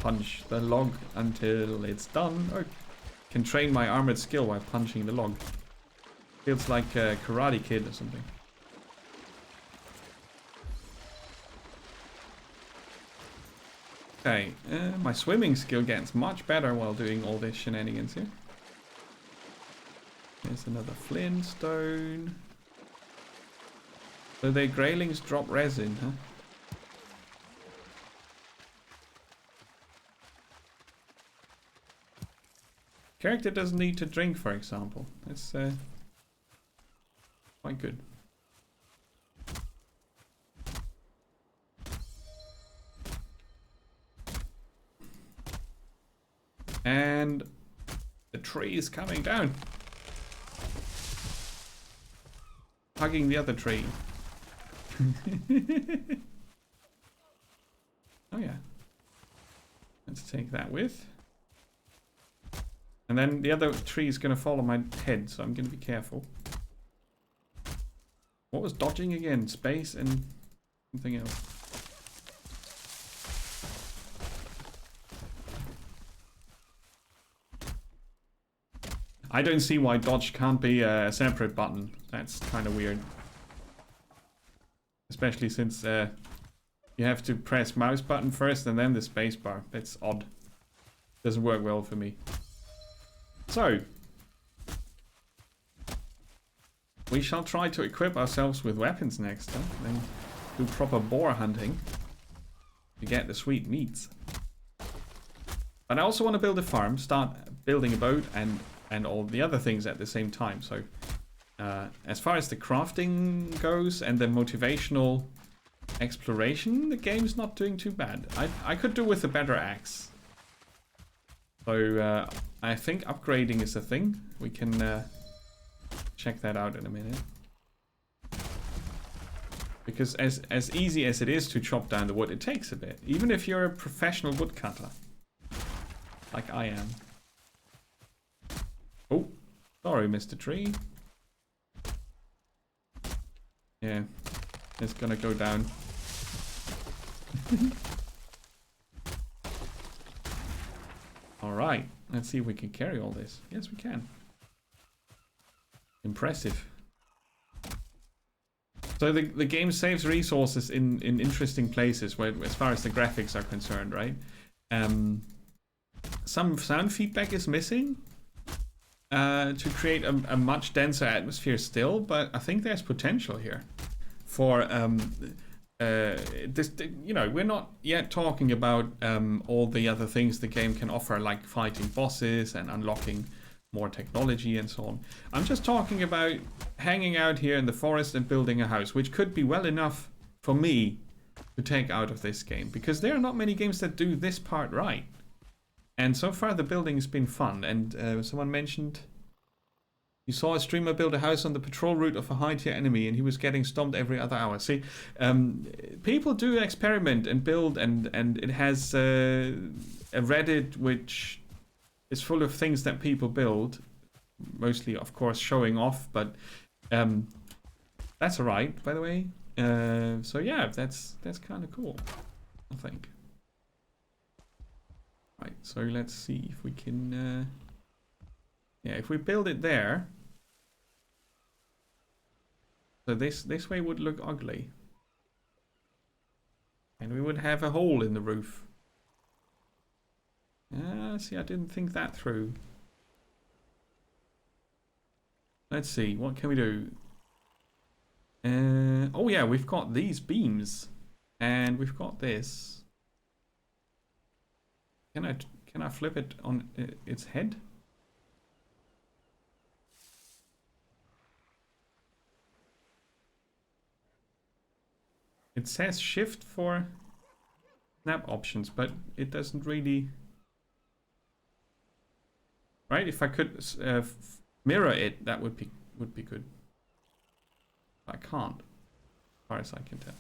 Punch the log until it's done. Or can train my armored skill while punching the log. Feels like a Karate Kid or something. Okay, my swimming skill gets much better while doing all this shenanigans here. There's another flintstone. So the graylings drop resin, huh? Character doesn't need to drink, for example. That's quite good. And the tree is coming down. Hugging the other tree. Oh yeah. Let's take that with. And then the other tree is going to fall on my head, so I'm going to be careful. What was dodging again? Space and something else. I don't see why dodge can't be a separate button. That's kind of weird. Especially since you have to press mouse button first and then the space bar. That's odd. Doesn't work well for me. So, we shall try to equip ourselves with weapons next time. Then do proper boar hunting to get the sweet meats. But I also want to build a farm, start building a boat and all the other things at the same time. So as far as the crafting goes and the motivational exploration, the game's not doing too bad. I could do with a better axe. So I think upgrading is a thing. We can check that out in a minute. Because as easy as it is to chop down the wood, it takes a bit. Even if you're a professional woodcutter. Like I am. Oh, sorry, Mr. Tree. Yeah, it's gonna go down. Alright, let's see if we can carry all this. Yes, we can. Impressive. So the game saves resources in interesting places where, as far as the graphics are concerned, right? Some sound feedback is missing to create a much denser atmosphere still, but I think there's potential here for this. You know, we're not yet talking about all the other things the game can offer, like fighting bosses and unlocking more technology and so on. I'm just talking about hanging out here in the forest and building a house, which could be well enough for me to take out of this game, because there are not many games that do this part right. And so far the building has been fun. And someone mentioned you saw a streamer build a house on the patrol route of a high-tier enemy and he was getting stomped every other hour. See, people do experiment and build, and it has a Reddit which is full of things that people build, mostly of course showing off, but that's alright, by the way. So yeah, that's kind of cool, I think. Right, so let's see if we can yeah, if we build it there, so this way would look ugly, and we would have a hole in the roof. See, I didn't think that through. Let's see, what can we do? Oh yeah, we've got these beams, and we've got this. Can I flip it on its head? It says shift for snap options, but it doesn't really. Right, if I could mirror it, that would be good. I can't, as far as I can tell.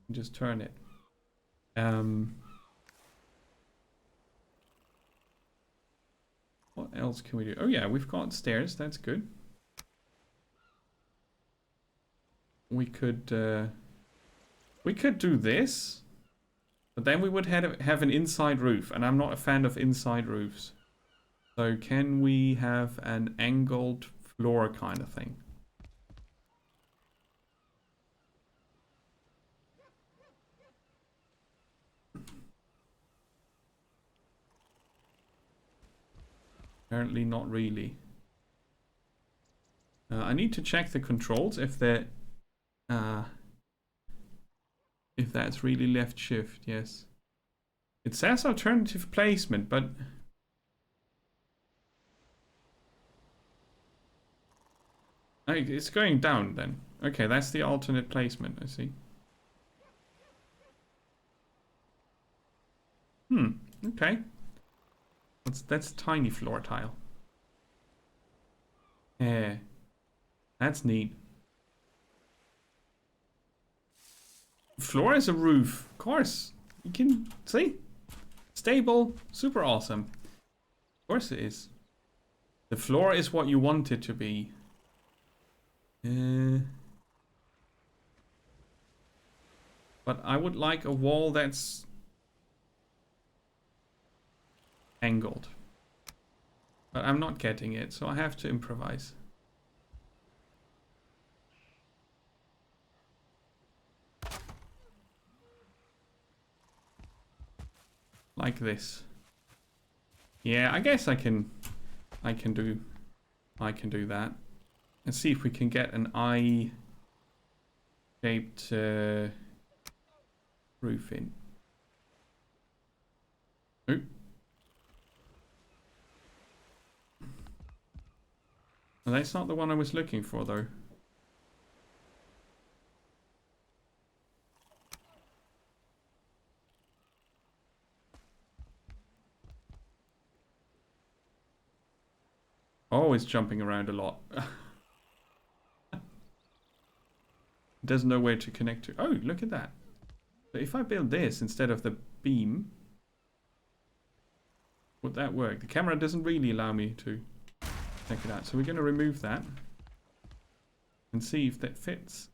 Just turn it. What else can we do? Oh yeah, we've got stairs. That's good. We could do this. But then we would have an inside roof, and I'm not a fan of inside roofs. So can we have an angled floor kind of thing? Apparently not really. I need to check the controls if that's really left shift. Yes. It says alternative placement, but it's going down then. Okay, that's the alternate placement, I see. Okay. That's tiny floor tile. Yeah. That's neat. Floor is a roof. Of course. You can see. Stable. Super awesome. Of course it is. The floor is what you want it to be. But I would like a wall that's angled. But I'm not getting it, so I have to improvise. Like this. Yeah, I guess I can do that. Let's see if we can get an eye-shaped roof in. Oh. Well, that's not the one I was looking for, though. Always jumping around a lot. Doesn't know where to connect to. Oh, look at that. So if I build this instead of the beam, would that work? The camera doesn't really allow me to check it out. So we're going to remove that and see if that fits.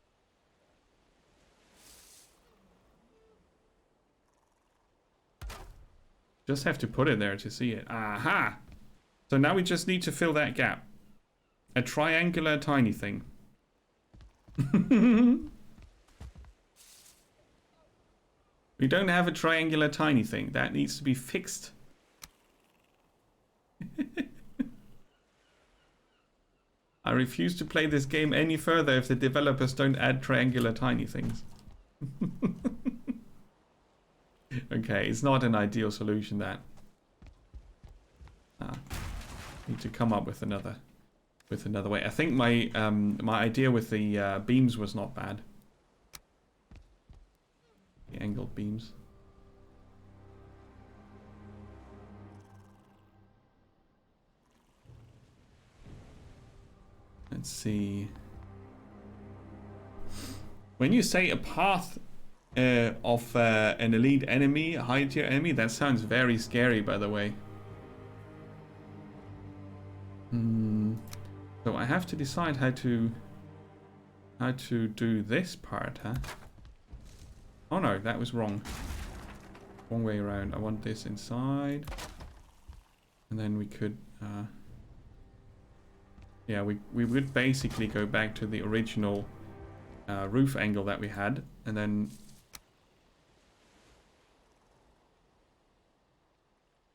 Just have to put it there to see it. Aha! So now we just need to fill that gap. A triangular tiny thing. We don't have a triangular tiny thing. That needs to be fixed. I refuse to play this game any further if the developers don't add triangular tiny things. Okay, it's not an ideal solution, that. Need to come up with another way. I think my my idea with the beams was not bad. The angled beams. Let's see. When you say a path of an elite enemy, a high tier enemy, that sounds very scary, by the way. So I have to decide how to do this part, huh? Oh no, that was wrong. Wrong way around. I want this inside, and then we could. Yeah, we would basically go back to the original roof angle that we had, and then.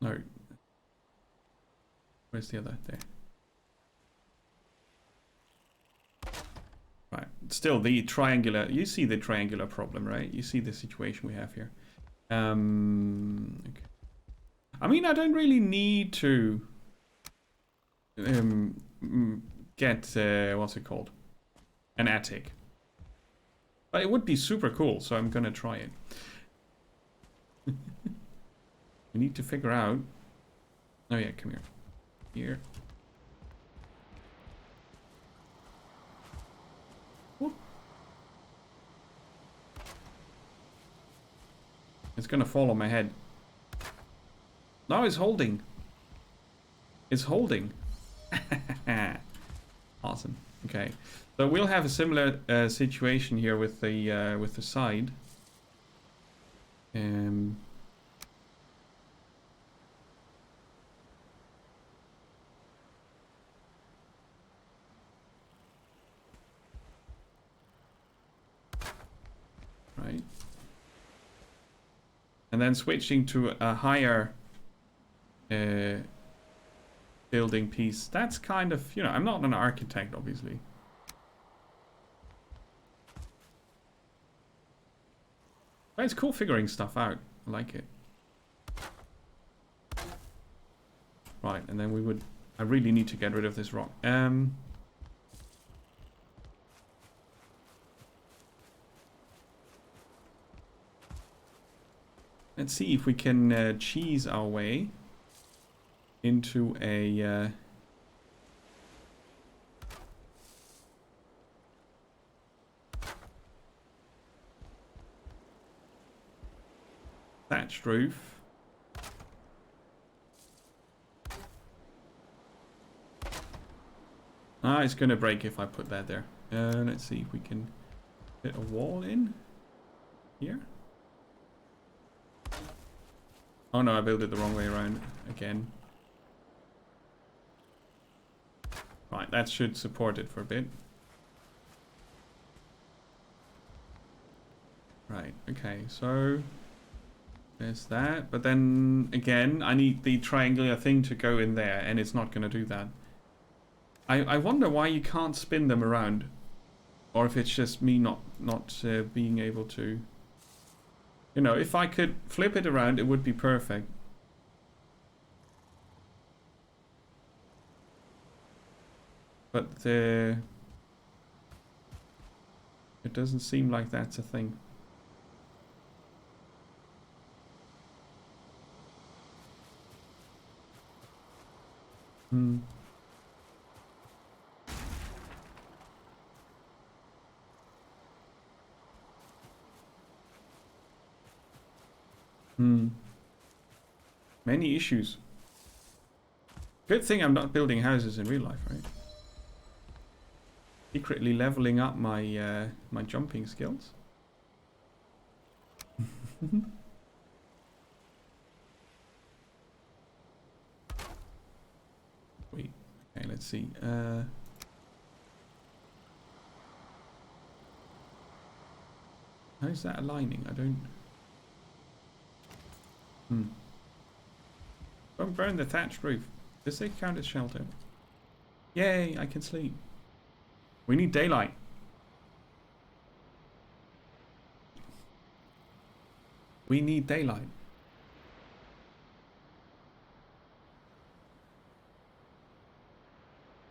No. Where's the other? There. Right. Still, the triangular. You see the triangular problem, right? You see the situation we have here. Okay. I mean, I don't really need to get what's it called? An attic. But it would be super cool, so I'm gonna try it. We need to figure out. Oh yeah, come here. Here. Whoop. It's gonna fall on my head. No, it's holding. It's holding. Awesome. Okay, so we'll have a similar situation here with the side. Right. And then switching to a higher building piece. That's kind of, you know, I'm not an architect, obviously. But it's cool figuring stuff out. I like it. Right, and then we would... I really need to get rid of this rock. Let's see if we can cheese our way into a... thatched roof. Ah, it's gonna break if I put that there. Let's see if we can fit a wall in here. Oh no, I built it the wrong way around again. Right, that should support it for a bit. Right, okay, so there's that. But then again, I need the triangular thing to go in there, and it's not going to do that. I wonder why you can't spin them around, or if it's just me not being able to. You know, if I could flip it around, it would be perfect. But it doesn't seem like that's a thing. Many issues. Good thing I'm not building houses in real life, right? Secretly leveling up my my jumping skills. Wait. Okay, let's see. How's that aligning? I don't... Don't burn the thatched roof. Does it count as shelter? Yay, I can sleep. We need daylight. We need daylight.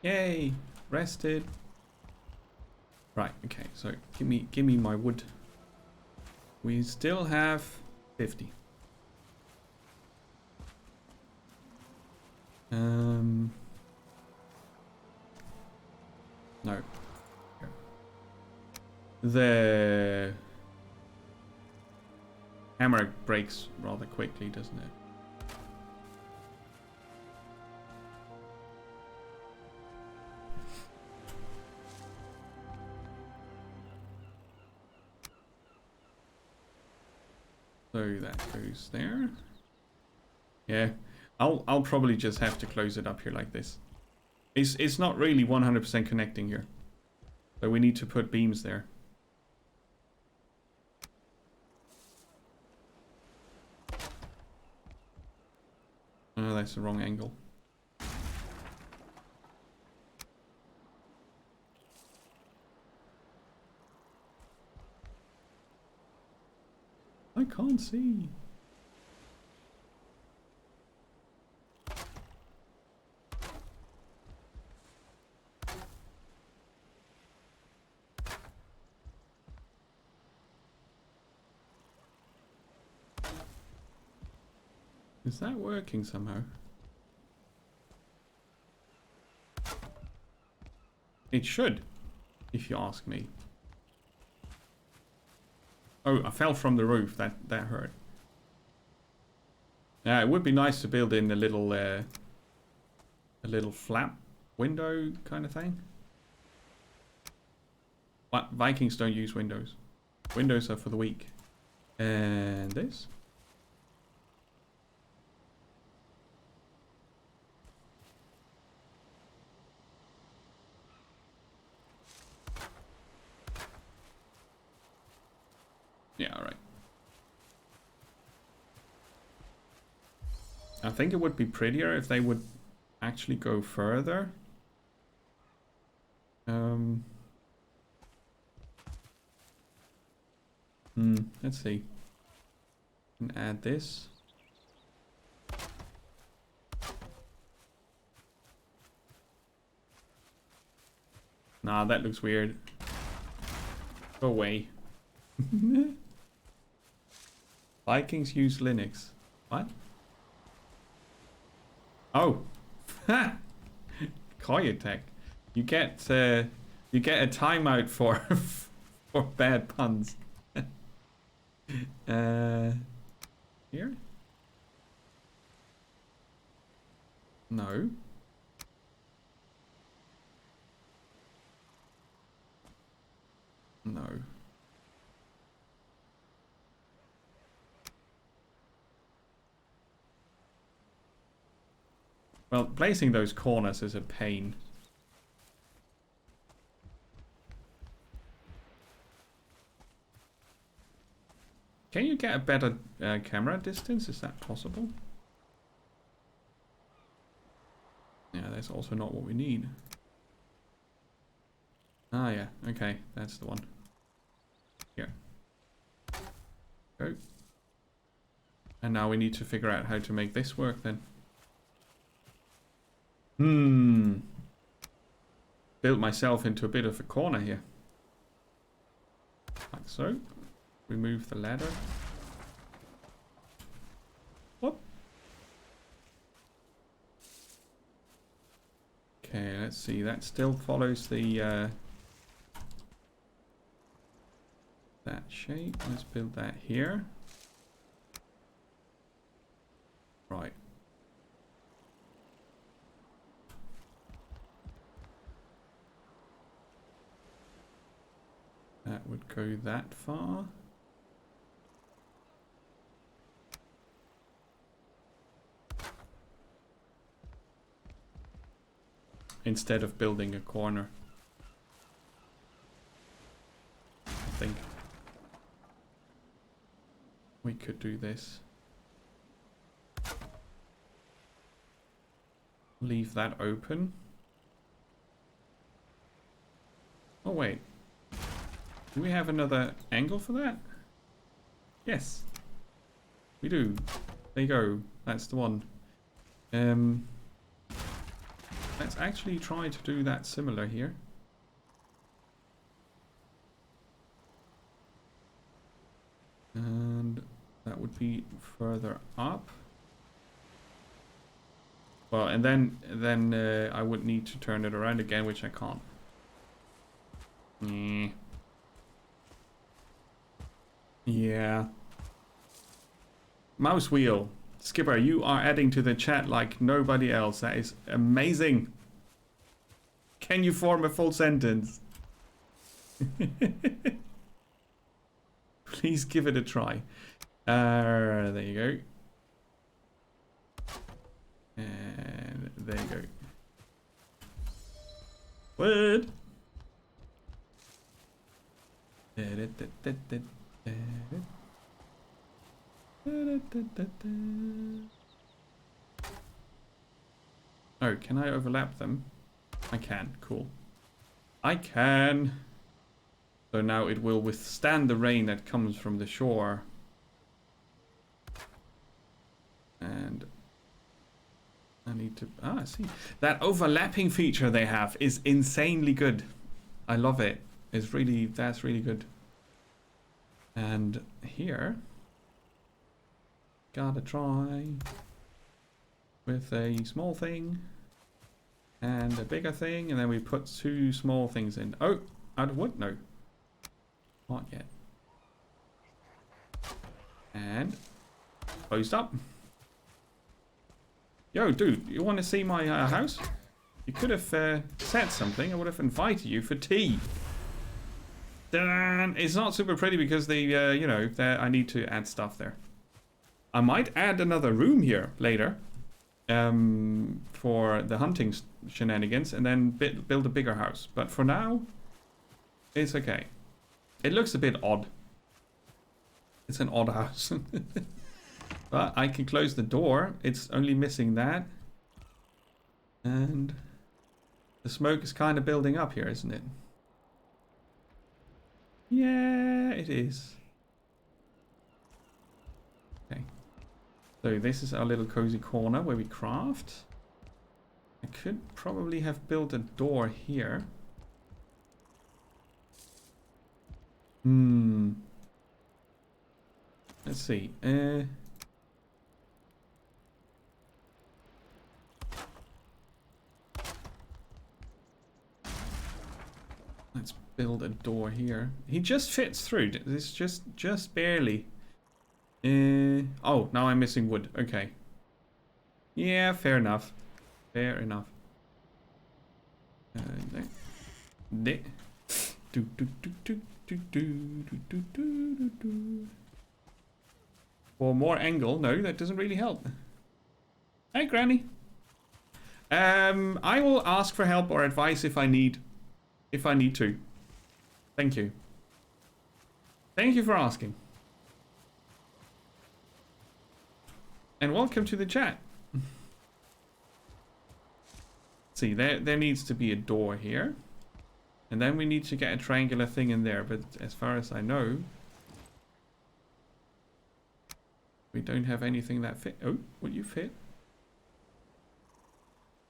Yay, rested. Right, okay, so give me my wood. We still have 50. No. Here. The hammer breaks rather quickly, doesn't it? So that goes there. Yeah, I'll probably just have to close it up here like this. It's not really 100% connecting here. So we need to put beams there. Oh, that's the wrong angle. I can't see. Is that working somehow? It should, if you ask me. Oh, I fell from the roof. That hurt. Yeah, it would be nice to build in a little flap window kind of thing. But Vikings don't use windows. Windows are for the weak. And this. Yeah, all right. I think it would be prettier if they would actually go further. Let's see. And add this. Nah, that looks weird. Go away. Vikings use Linux. What? Oh. Koyotech. You get a timeout for for bad puns. Here? No. No. Well, placing those corners is a pain. Can you get a better camera distance? Is that possible? Yeah, that's also not what we need. Ah, yeah. Okay, that's the one. Here. Go. And now we need to figure out how to make this work then. Built myself into a bit of a corner here. Like so. Remove the ladder. Whoop. Okay, let's see. That still follows the that shape. Let's build that here. Right. That would go that far. Instead of building a corner. I think we could do this. Leave that open. Oh wait. Do we have another angle for that? Yes. We do. There you go. That's the one. Let's actually try to do that similar here. And that would be further up. Well, and then I would need to turn it around again, which I can't. Yeah. Mouse wheel. Skipper, you are adding to the chat like nobody else. That is amazing. Can you form a full sentence? Please give it a try. There you go. And there you go. What? Oh, can I overlap them? I can. Cool. I can. So now it will withstand the rain that comes from the shore. And I need to... Ah, see. That overlapping feature they have is insanely good. I love it. It's really... That's really good. And here... Gotta try... with a small thing. And a bigger thing. And then we put two small things in. Oh! Out of wood? No. Not yet. And... closed up. Yo, dude, you want to see my house? You could have said something. I would have invited you for tea. It's not super pretty because they, you know, I need to add stuff there. I might add another room here later for the hunting shenanigans and then build a bigger house. But for now, it's okay. It looks a bit odd. It's an odd house. But I can close the door. It's only missing that. And the smoke is kind of building up here, isn't it? Yeah, it is. Okay. So this is our little cozy corner where we craft. I could probably have built a door here. Let's see. Let's build a door here. He just fits through. This just barely. Oh, now I'm missing wood. Okay. Yeah, fair enough. Fair enough. For more angle, no, that doesn't really help. Hey, Granny. I will ask for help or advice if I need to. Thank you. Thank you for asking. And welcome to the chat. See, there needs to be a door here. And then we need to get a triangular thing in there. But as far as I know, we don't have anything that fit. Oh, would you fit?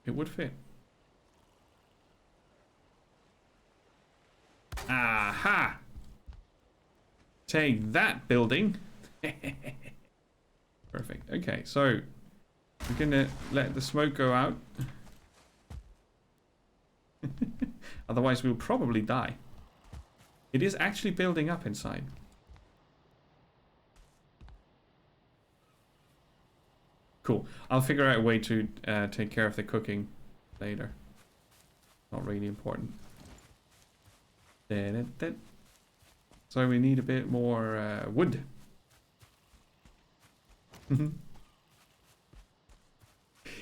It would fit. Aha! Take that, building. Perfect. Okay, so we're gonna let the smoke go out. Otherwise we'll probably die. It is actually building up inside. Cool. I'll figure out a way to take care of the cooking later. Not really important. So we need a bit more wood.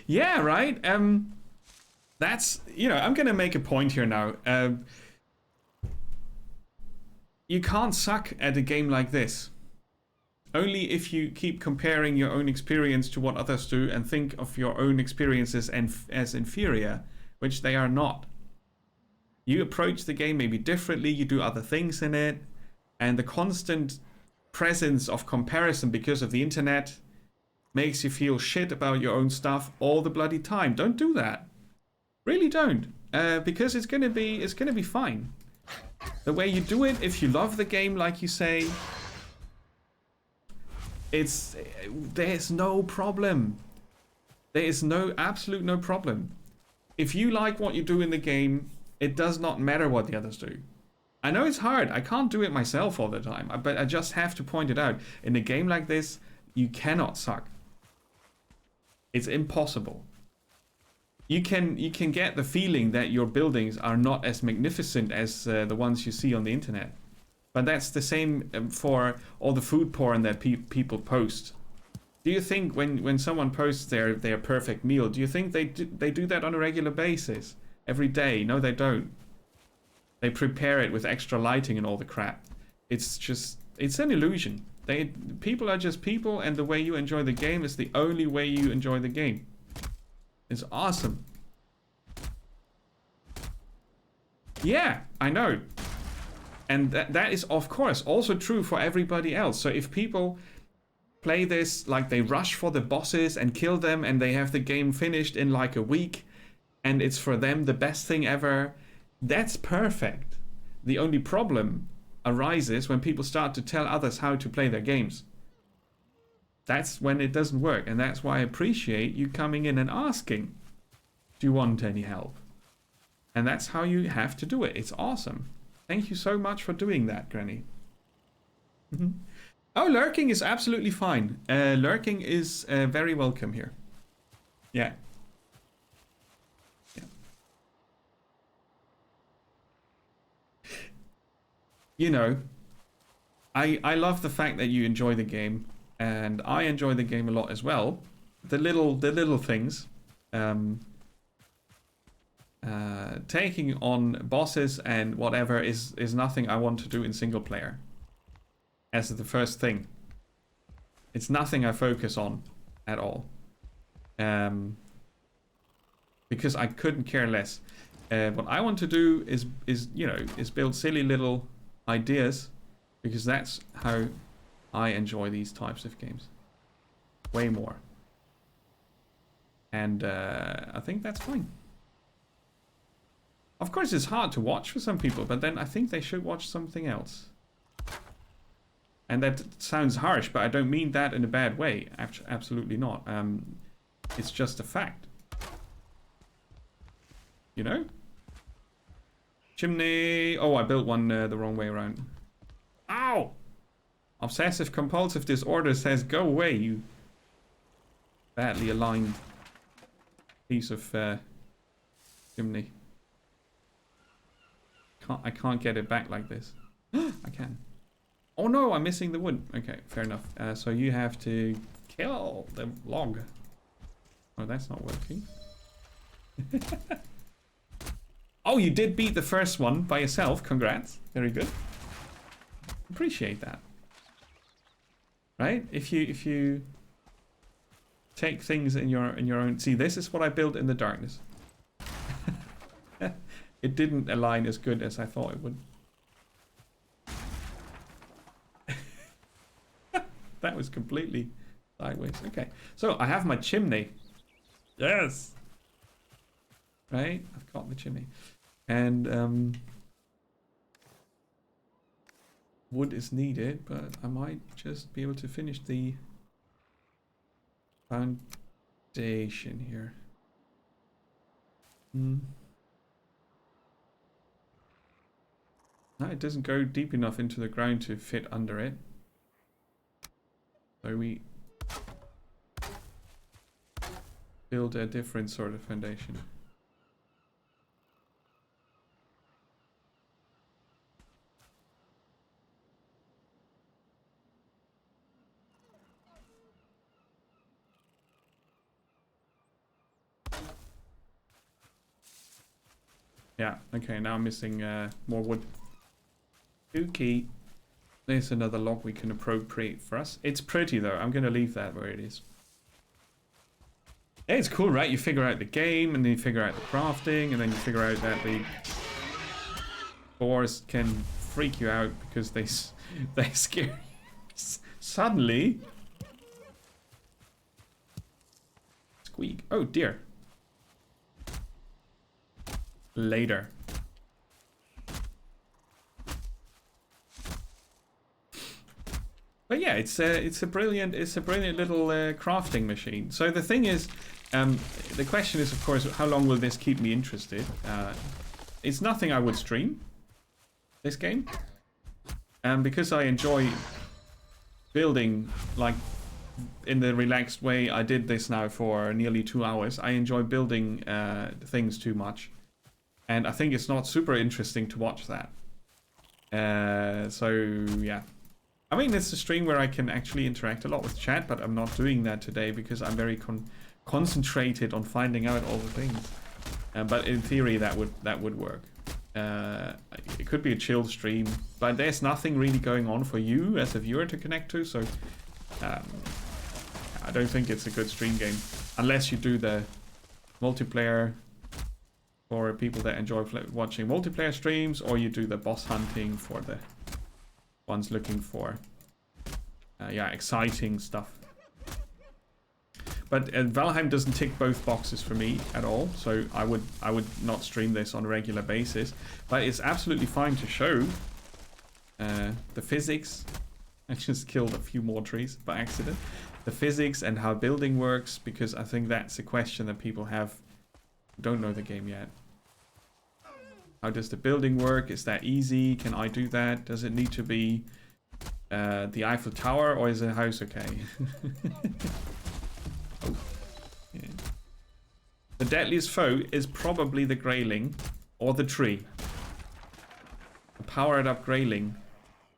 Yeah, right. That's, you know, I'm gonna make a point here now. You can't suck at a game like this. Only if you keep comparing your own experience to what others do and think of your own experiences as inferior, which they are not. You approach the game maybe differently, you do other things in it, and the constant presence of comparison because of the internet makes you feel shit about your own stuff all the bloody time. Don't do that. Really don't. Because it's gonna be fine. The way you do it, if you love the game like you say, there's no problem. There is absolute no problem. If you like what you do in the game, it does not matter what the others do. I know it's hard. I can't do it myself all the time, but I just have to point it out. In a game like this, you cannot suck. It's impossible. You can get the feeling that your buildings are not as magnificent as the ones you see on the internet. But that's the same for all the food porn that people post. Do you think when someone posts their perfect meal, do you think they do that on a regular basis? Every day? No, they don't. They prepare it with extra lighting and all the crap. It's an illusion. People are just people, and the way you enjoy the game is the only way you enjoy the game. It's awesome. Yeah, I know. And that is, of course, also true for everybody else. So if people play this like they rush for the bosses and kill them and they have the game finished in like a week and it's for them the best thing ever, that's perfect. The only problem arises when people start to tell others how to play their games. That's when it doesn't work. And that's why I appreciate you coming in and asking, do you want any help? And that's how you have to do it. It's awesome. Thank you so much for doing that, Granny. Oh, lurking is absolutely fine. Lurking is very welcome here. Yeah. You know, I love the fact that you enjoy the game, and I enjoy the game a lot as well. The little things. Taking on bosses and whatever is nothing I want to do in single player. As the first thing. It's nothing I focus on at all. Because I couldn't care less. What I want to do is build silly little ideas, because that's how I enjoy these types of games. Way more. And I think that's fine. Of course, it's hard to watch for some people, but then I think they should watch something else. And that sounds harsh, but I don't mean that in a bad way. Absolutely not. It's just a fact. You know? Chimney. Oh, I built one the wrong way around. Ow! Obsessive compulsive disorder says, go away, you badly aligned piece of chimney. I can't get it back like this. I can. Oh no, I'm missing the wood. Okay, fair enough. So you have to kill the log. Oh, that's not working. Oh, you did beat the first one by yourself. Congrats. Very good. Appreciate that. Right? If you take things in your own. See, this is what I built in the darkness. It didn't align as good as I thought it would. That was completely sideways. Okay, so I have my chimney. Yes. Right, I've got the chimney. And wood is needed, but I might just be able to finish the foundation here. No, it doesn't go deep enough into the ground to fit under it. So we build a different sort of foundation. Yeah, okay, now I'm missing more wood. Okay. There's another log we can appropriate for us. It's pretty though, I'm gonna leave that where it is. Yeah, it's cool, right? You figure out the game, and then you figure out the crafting, and then you figure out that the boars can freak you out because they scare you. Suddenly. Squeak. Oh dear. Later. But yeah, it's a brilliant little crafting machine. So the thing is, the question is, of course, how long will this keep me interested? It's nothing I would stream, this game, because I enjoy building like in the relaxed way. I did this now for nearly 2 hours. I enjoy building things too much, and I think it's not super interesting to watch that. So yeah. I mean, it's a stream where I can actually interact a lot with chat, but I'm not doing that today because I'm very concentrated on finding out all the things. But in theory, that would work. It could be a chill stream, but there's nothing really going on for you as a viewer to connect to, so I don't think it's a good stream game unless you do the multiplayer for people that enjoy watching multiplayer streams, or you do the boss hunting for the ones looking for yeah, exciting stuff. But Valheim doesn't tick both boxes for me at all, so I would not stream this on a regular basis. But it's absolutely fine to show the physics. I just killed a few more trees by accident. The physics and how building works, because I think that's a question that people have who don't know the game yet. How does the building work? Is that easy? Can I do that? Does it need to be the Eiffel Tower, or is a house okay? Oh, yeah. The deadliest foe is probably the grayling or the tree. A powered up grayling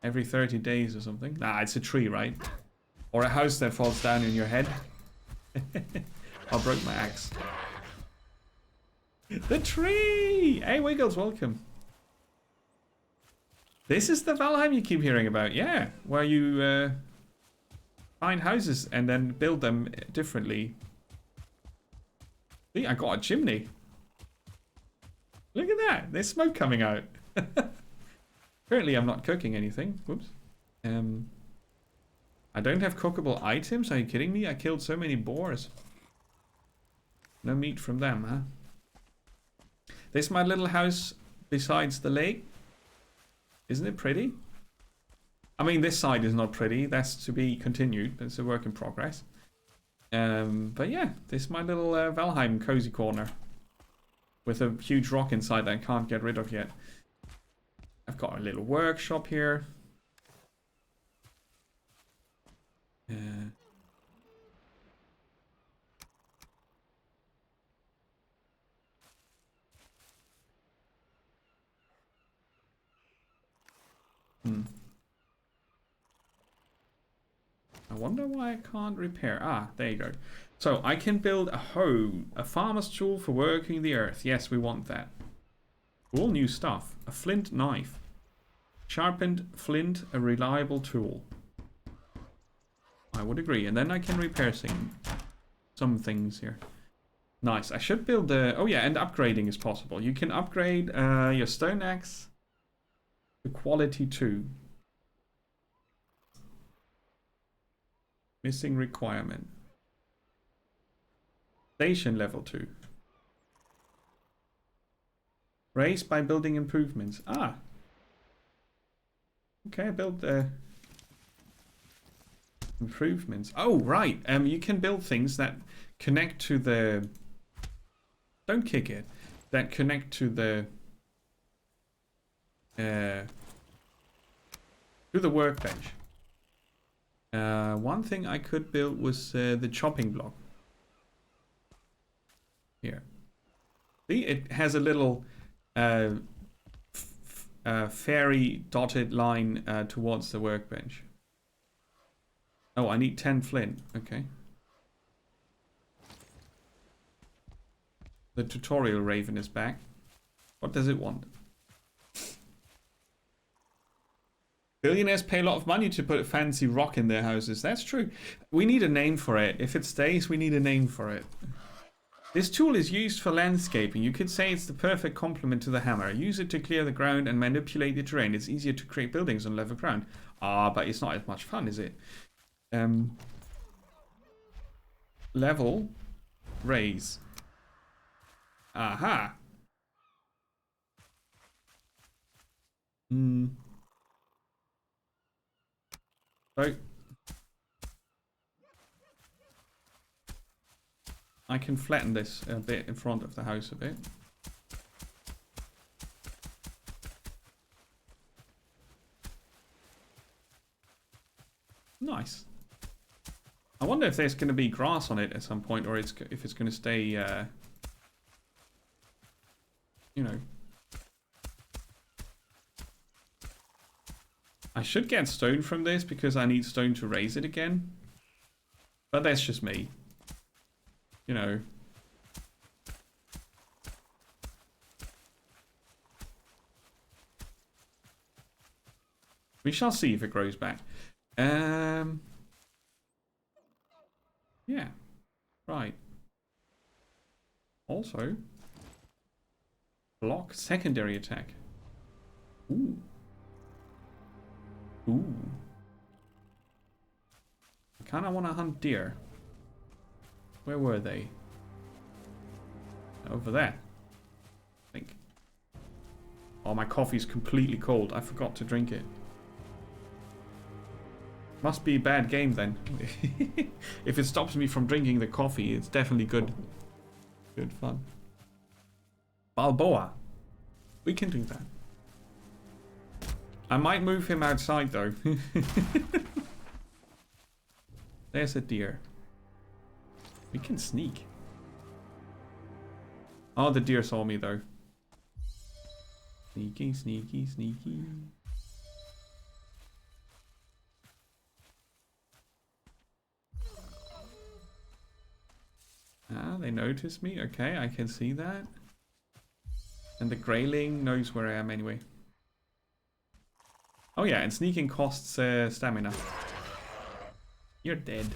every 30 days or something. Nah, it's a tree, right? Or a house that falls down in your head. I broke my axe. The tree! Hey, Wiggles, welcome. This is the Valheim you keep hearing about, yeah. Where you find houses and then build them differently. See, I got a chimney. Look at that, there's smoke coming out. Apparently I'm not cooking anything. Whoops. I don't have cookable items, are you kidding me? I killed so many boars. No meat from them, huh? This is my little house besides the lake. Isn't it pretty? I mean, this side is not pretty. That's to be continued. It's a work in progress. But yeah, this is my little Valheim cozy corner. With a huge rock inside that I can't get rid of yet. I've got a little workshop here. I wonder why I can't repair. Ah, there you go. So I can build a hoe, a farmer's tool for working the earth. Yes, we want that. All new stuff. A flint knife. Sharpened flint, a reliable tool. I would agree. And then I can repair some things here. Nice. I should build the... Oh yeah, and upgrading is possible. You can upgrade your stone axe to quality 2. Missing requirement. Station level 2. Raised by building improvements. Ah. Okay, I built the improvements. Oh, right. You can build things that connect to the... Don't kick it. That connect to the... to the workbench. One thing I could build was the chopping block. Here. See, it has a little uh, fairy dotted line towards the workbench. Oh, I need 10 flint. Okay. The tutorial raven is back. What does it want? Billionaires pay a lot of money to put a fancy rock in their houses. That's true. We need a name for it. If it stays, we need a name for it. This tool is used for landscaping. You could say it's the perfect complement to the hammer. Use it to clear the ground and manipulate the terrain. It's easier to create buildings on level ground. Ah, but it's not as much fun, is it? Level. Raise. Aha. So I can flatten this a bit in front of the house a bit. Nice. I wonder if there's going to be grass on it at some point, or if it's going to stay, you know. I should get stone from this because I need stone to raise it again. But that's just me. You know. We shall see if it grows back. Yeah. Right. Also, block secondary attack. Ooh. Ooh. I kind of want to hunt deer. Where were they? Over there. I think. Oh, my coffee's completely cold. I forgot to drink it. Must be a bad game then. If it stops me from drinking the coffee, it's definitely good. Good fun. Balboa. We can do that. I might move him outside though. There's a deer. We can sneak. Oh, the deer saw me though. Sneaky, sneaky, sneaky. Ah, they notice me. Okay, I can see that. And the grayling knows where I am anyway. Oh yeah, and sneaking costs stamina. You're dead.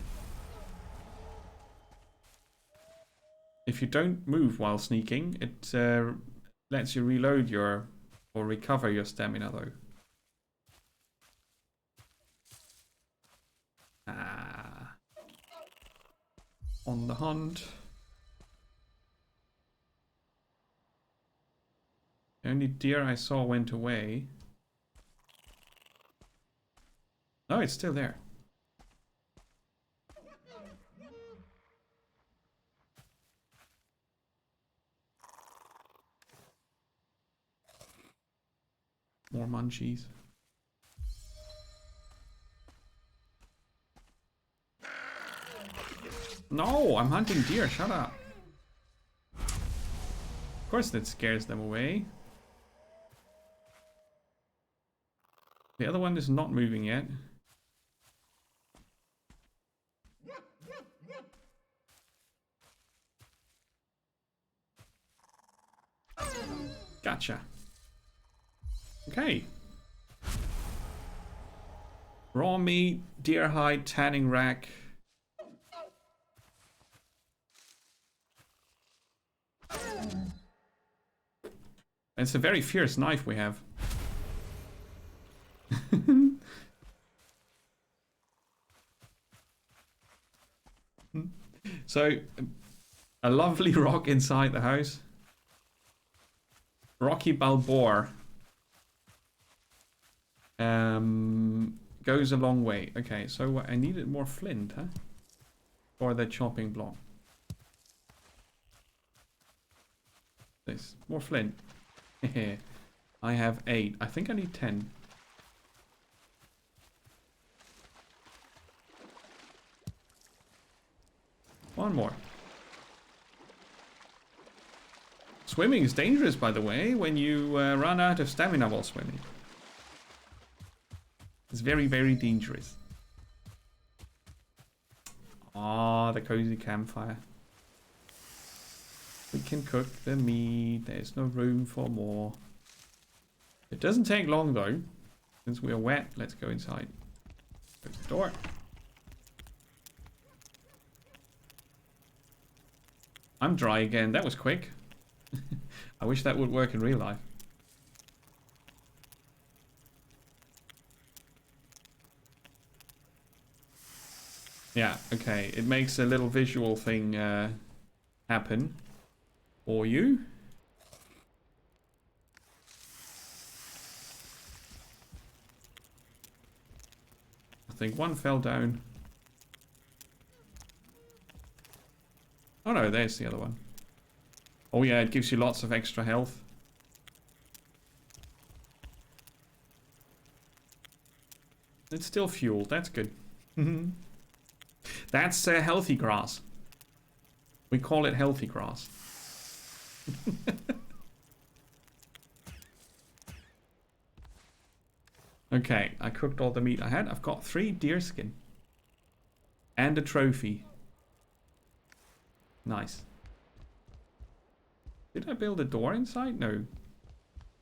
If you don't move while sneaking, it lets you reload your or recover your stamina though. Ah. On the hunt. The only deer I saw went away. Oh, it's still there. More munchies. No, I'm hunting deer. Shut up. Of course that scares them away. The other one is not moving yet. Gotcha. Okay. Raw meat, deer hide, tanning rack. It's a very fierce knife we have. So, a lovely rock inside the house. Rocky Balboa. Goes a long way. Okay, so I needed more flint, huh? For the chopping block. This. More flint. I have 8. I think I need 10. One more. Swimming is dangerous, by the way, when you run out of stamina while swimming. It's very, very dangerous. Ah, the cozy campfire. We can cook the meat. There's no room for more. It doesn't take long, though. Since we are wet, let's go inside. Close the door. I'm dry again. That was quick. I wish that would work in real life. Yeah, okay. It makes a little visual thing happen for you. I think one fell down. Oh no, there's the other one. Oh yeah, it gives you lots of extra health. It's still fueled, that's good. That's healthy grass. We call it healthy grass. Okay, I cooked all the meat I had. I've got 3 deer skin. And a trophy. Nice. Did I build a door inside? No.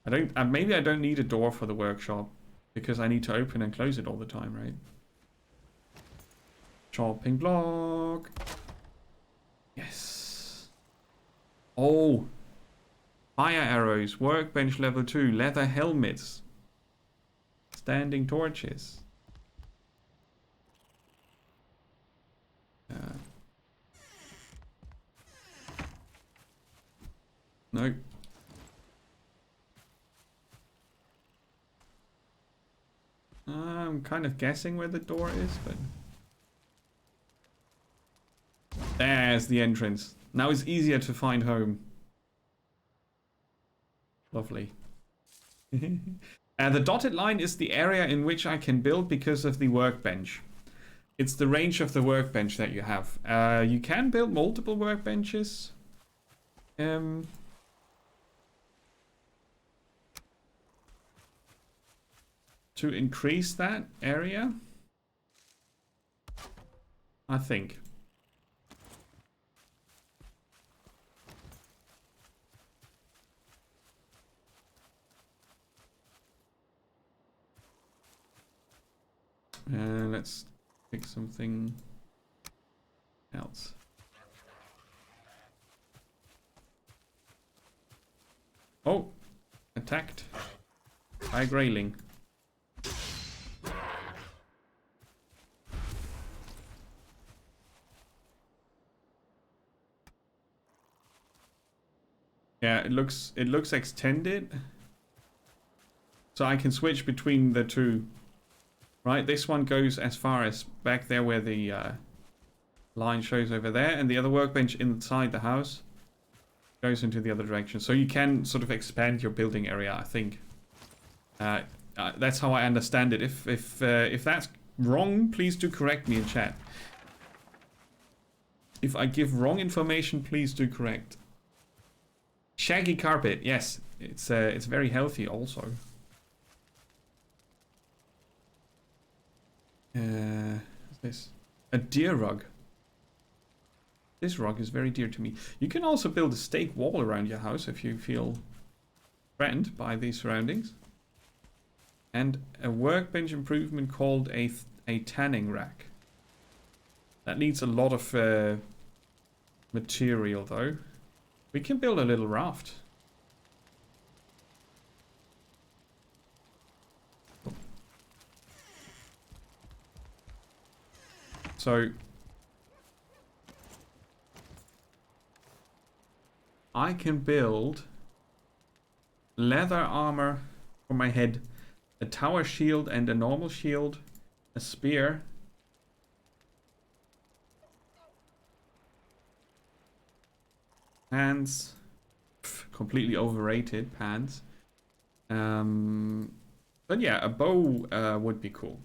I don't. Maybe I don't need a door for the workshop. Because I need to open and close it all the time, right? Chopping block. Yes. Oh. Fire arrows. Workbench level 2. Leather helmets. Standing torches. No. I'm kind of guessing where the door is, but... There's the entrance. Now it's easier to find home. Lovely. The dotted line is the area in which I can build because of the workbench. It's the range of the workbench that you have. You can build multiple workbenches. To increase that area, I think. Let's pick something else. Oh, attacked by grayling. Yeah, it looks extended. So I can switch between the two. Right, this one goes as far as back there where the line shows over there, and the other workbench inside the house goes into the other direction. So you can sort of expand your building area, I think. That's how I understand it. If that's wrong, please do correct me in chat. If I give wrong information, please do correct. Shaggy carpet, yes, it's very healthy also. What's this? A deer rug. This rug is very dear to me. You can also build a stake wall around your house if you feel threatened by these surroundings. And a workbench improvement called a tanning rack. That needs a lot of material though. We can build a little raft. So I can build leather armor for my head, a tower shield and a normal shield, a spear, pants, completely overrated pants. But yeah, a bow would be cool.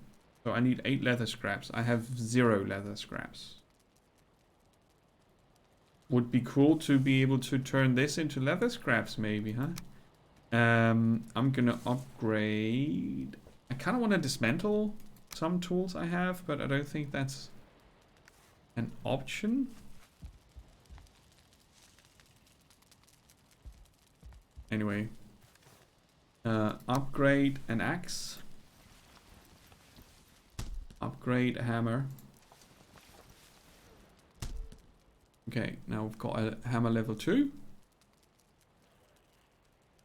So I need 8 leather scraps. I have 0 leather scraps. Would be cool to be able to turn this into leather scraps, maybe, huh? I'm gonna upgrade. I kind of want to dismantle some tools I have, but I don't think that's an option. Anyway, upgrade an axe. Upgrade a hammer. Okay, now we've got a hammer level 2.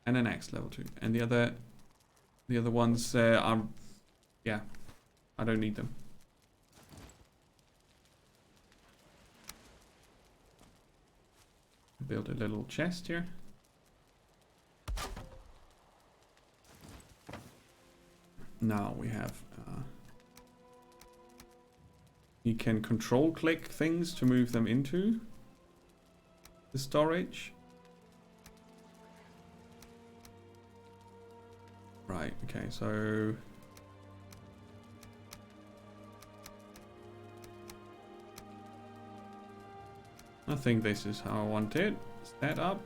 And an axe level 2. And the other ones are, yeah, I don't need them. Build a little chest here. Now we have, you can control click things to move them into the storage. Right, okay, so I think this is how I want it. Set up.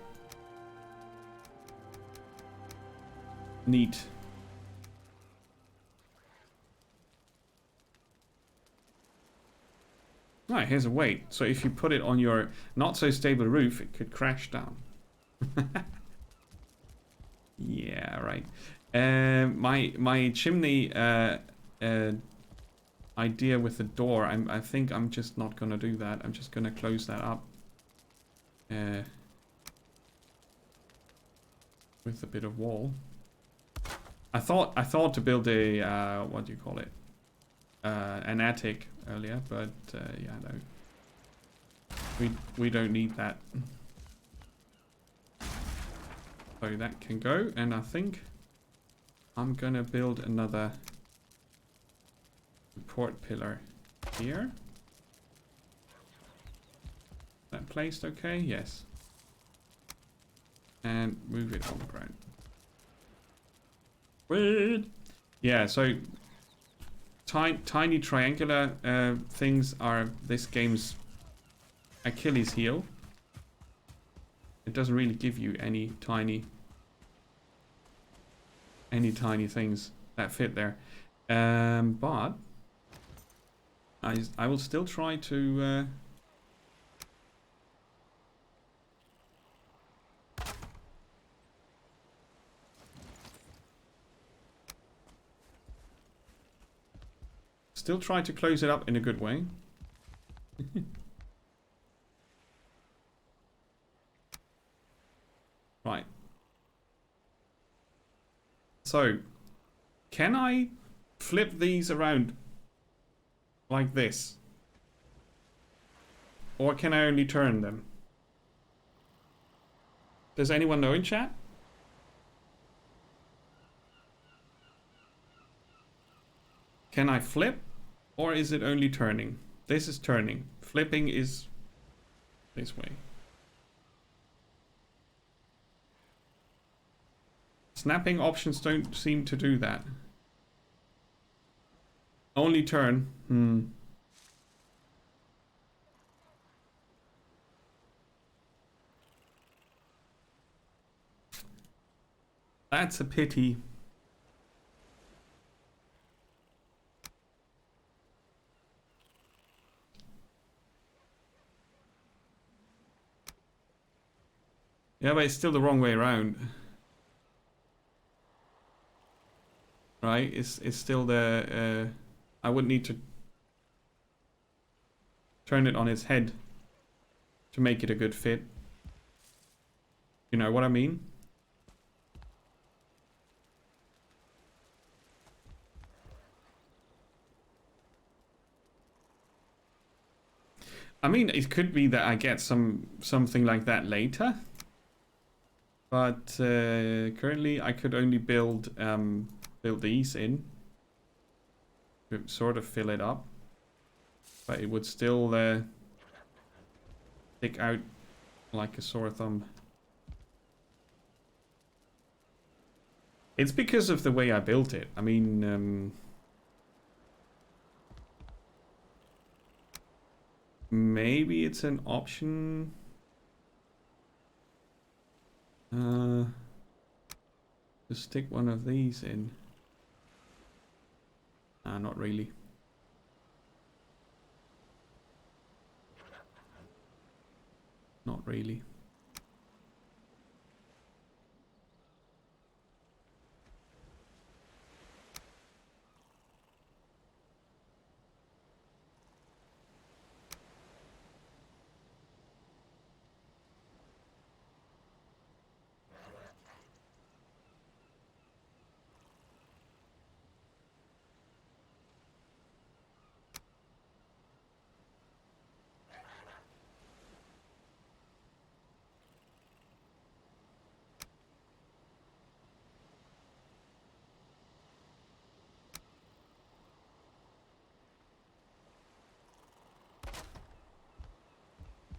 Neat. Right, here's a weight. So if you put it on your not so stable roof, it could crash down. Yeah, right. My chimney idea with the door, I think I'm just not gonna do that. I'm just gonna close that up with a bit of wall. I thought to build a what do you call it? An attic earlier, but yeah, no. We don't need that. So that can go, and I think I'm gonna build another support pillar here. That placed okay? Yes. And move it on the ground. Weird. Yeah, so tiny triangular things are this game's Achilles heel. It doesn't really give you any tiny things that fit there, but I will still try to close it up in a good way. Right. So, can I flip these around like this? Or can I only turn them? Does anyone know in chat? Can I flip? Or is it only turning? This is turning. Flipping is this way. Snapping options don't seem to do that. Only turn. That's a pity. Yeah, but it's still the wrong way around. Right? It's still the... I would need to turn it on its head to make it a good fit. You know what I mean? I mean, it could be that I get something like that later. But currently I could only build these in to sort of fill it up, but it would still stick out like a sore thumb. It's because of the way I built it. I mean, maybe it's an option Just stick one of these in. Not really. Not really.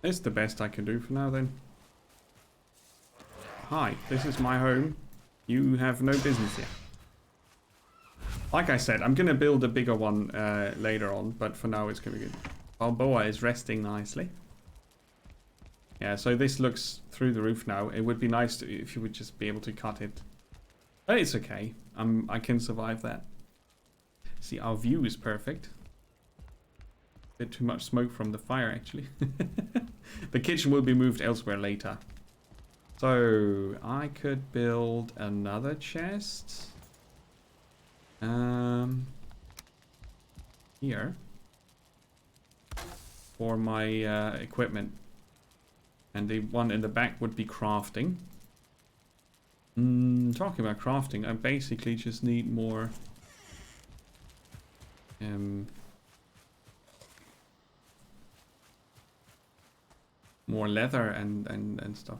It's the best I can do for now then. Hi, this is my home. You have no business here. Like I said, I'm gonna build a bigger one later on, but for now it's gonna be good. Balboa is resting nicely. Yeah, so this looks through the roof now. It would be nice if you would just be able to cut it. But it's okay. I can survive that. See, our view is perfect. Bit too much smoke from the fire, actually. The kitchen will be moved elsewhere later. So, I could build another chest. Here. For my equipment. And the one in the back would be crafting. Talking about crafting, I basically just need more... more leather and stuff.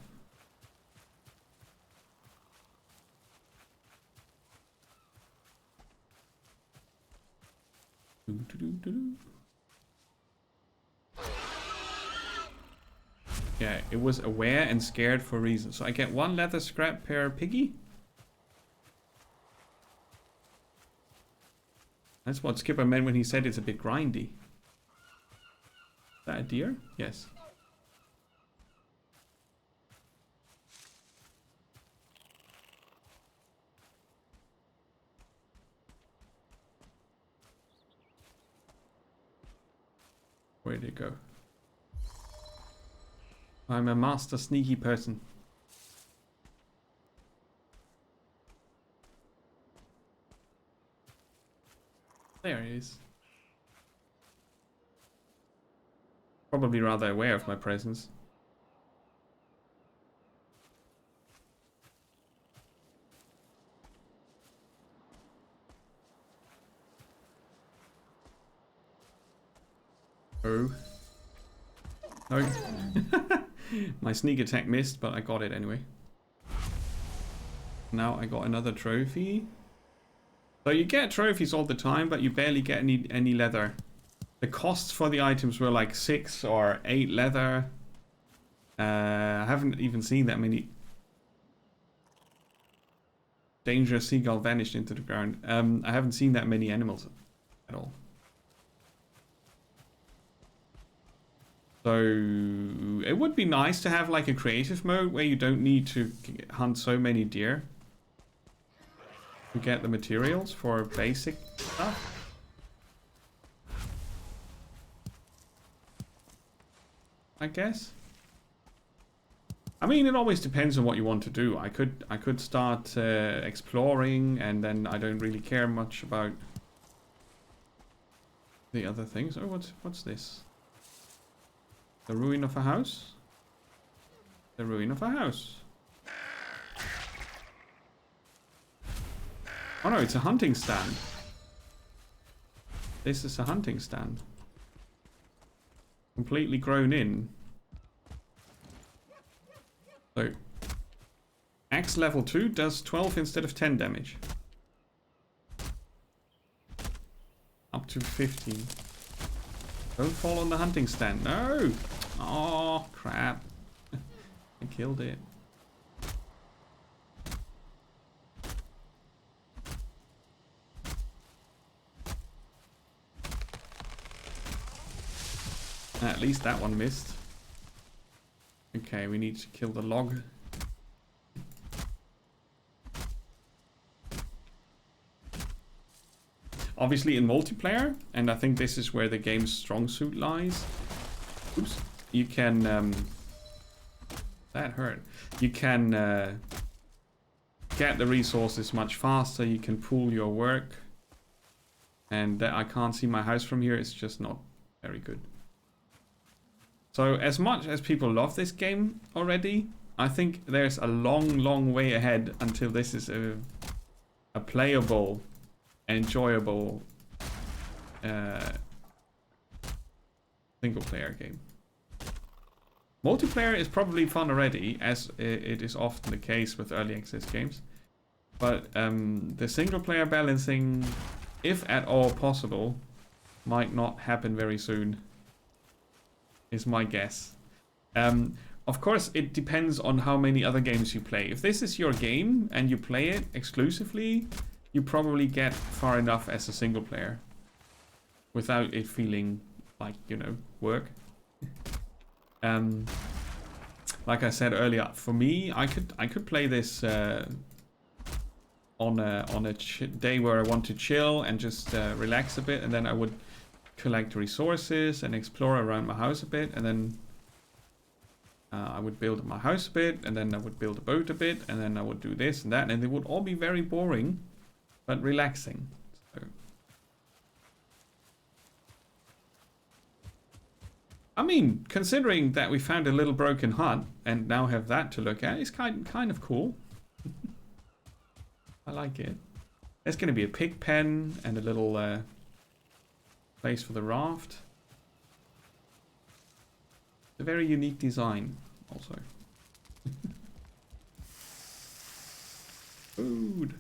Yeah, it was aware and scared for a reason. So I get 1 leather scrap per piggy. That's what Skipper meant when he said it's a bit grindy. Is that a deer? Yes. Where'd it go? I'm a master sneaky person. There he is. Probably rather aware of my presence. Oh. No. My sneak attack missed, but I got it anyway. Now I got another trophy. So you get trophies all the time, but you barely get any leather. The costs for the items were like 6 or 8 leather. I haven't even seen that many. Dangerous seagull vanished into the ground. I haven't seen that many animals at all. So it would be nice to have like a creative mode where you don't need to hunt so many deer to get the materials for basic stuff. I guess. I mean, it always depends on what you want to do. I could start exploring, and then I don't really care much about the other things. Oh, what's this? The ruin of a house? The ruin of a house. Oh no, it's a hunting stand. This is a hunting stand. Completely grown in. So, axe level 2 does 12 instead of 10 damage. Up to 15. Don't fall on the hunting stand. No! Oh, crap. I killed it. At least that one missed. Okay, we need to kill the log. Obviously in multiplayer, and I think this is where the game's strong suit lies. Oops. You can... that hurt. You can get the resources much faster. You can pool your work. And I can't see my house from here. It's just not very good. So as much as people love this game already, I think there's a long way ahead until this is a playable, enjoyable single player game. Multiplayer is probably fun already, as it is often the case with early access games. But the single player balancing, if at all possible, might not happen very soon, is my guess. Of course, it depends on how many other games you play. If this is your game and you play it exclusively, you probably get far enough as a single player without it feeling like, you know, work. Like I said earlier, for me, I could play this on a day where I want to chill and just relax a bit, and then I would collect resources and explore around my house a bit, and then I would build my house a bit, and then I would build a boat a bit, and then I would do this and that, and they would all be very boring, but relaxing. So. I mean, considering that we found a little broken hut and now have that to look at, it's kind of cool. I like it. There's going to be a pig pen and a little place for the raft. A very unique design, also. Food.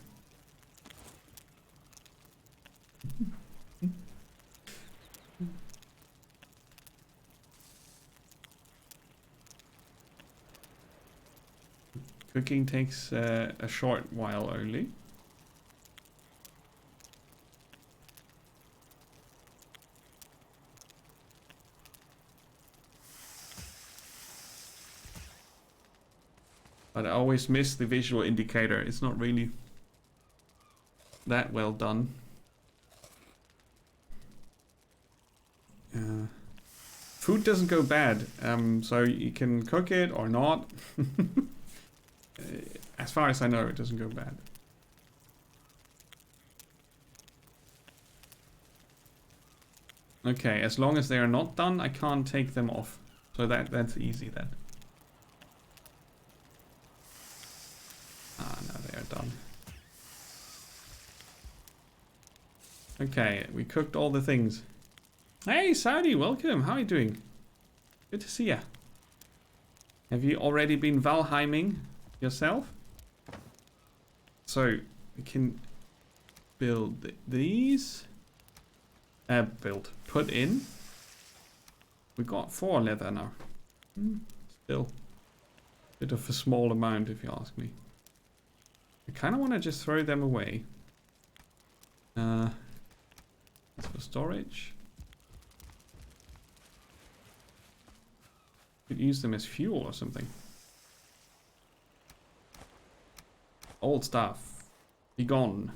Cooking takes a short while only. But I always miss the visual indicator. It's not really that well done. Food doesn't go bad, so you can cook it or not. As far as I know, it doesn't go bad. Okay, as long as they are not done, I can't take them off. So that's easy then. Ah, now they are done. Okay, we cooked all the things. Hey, Saudi, welcome. How are you doing? Good to see ya. Have you already been Valheiming yourself? So, we can build these. Put in. We got 4 leather now. Still a bit of a small amount, if you ask me. I kind of want to just throw them away. That's for storage. Could use them as fuel or something. Old stuff. Be gone.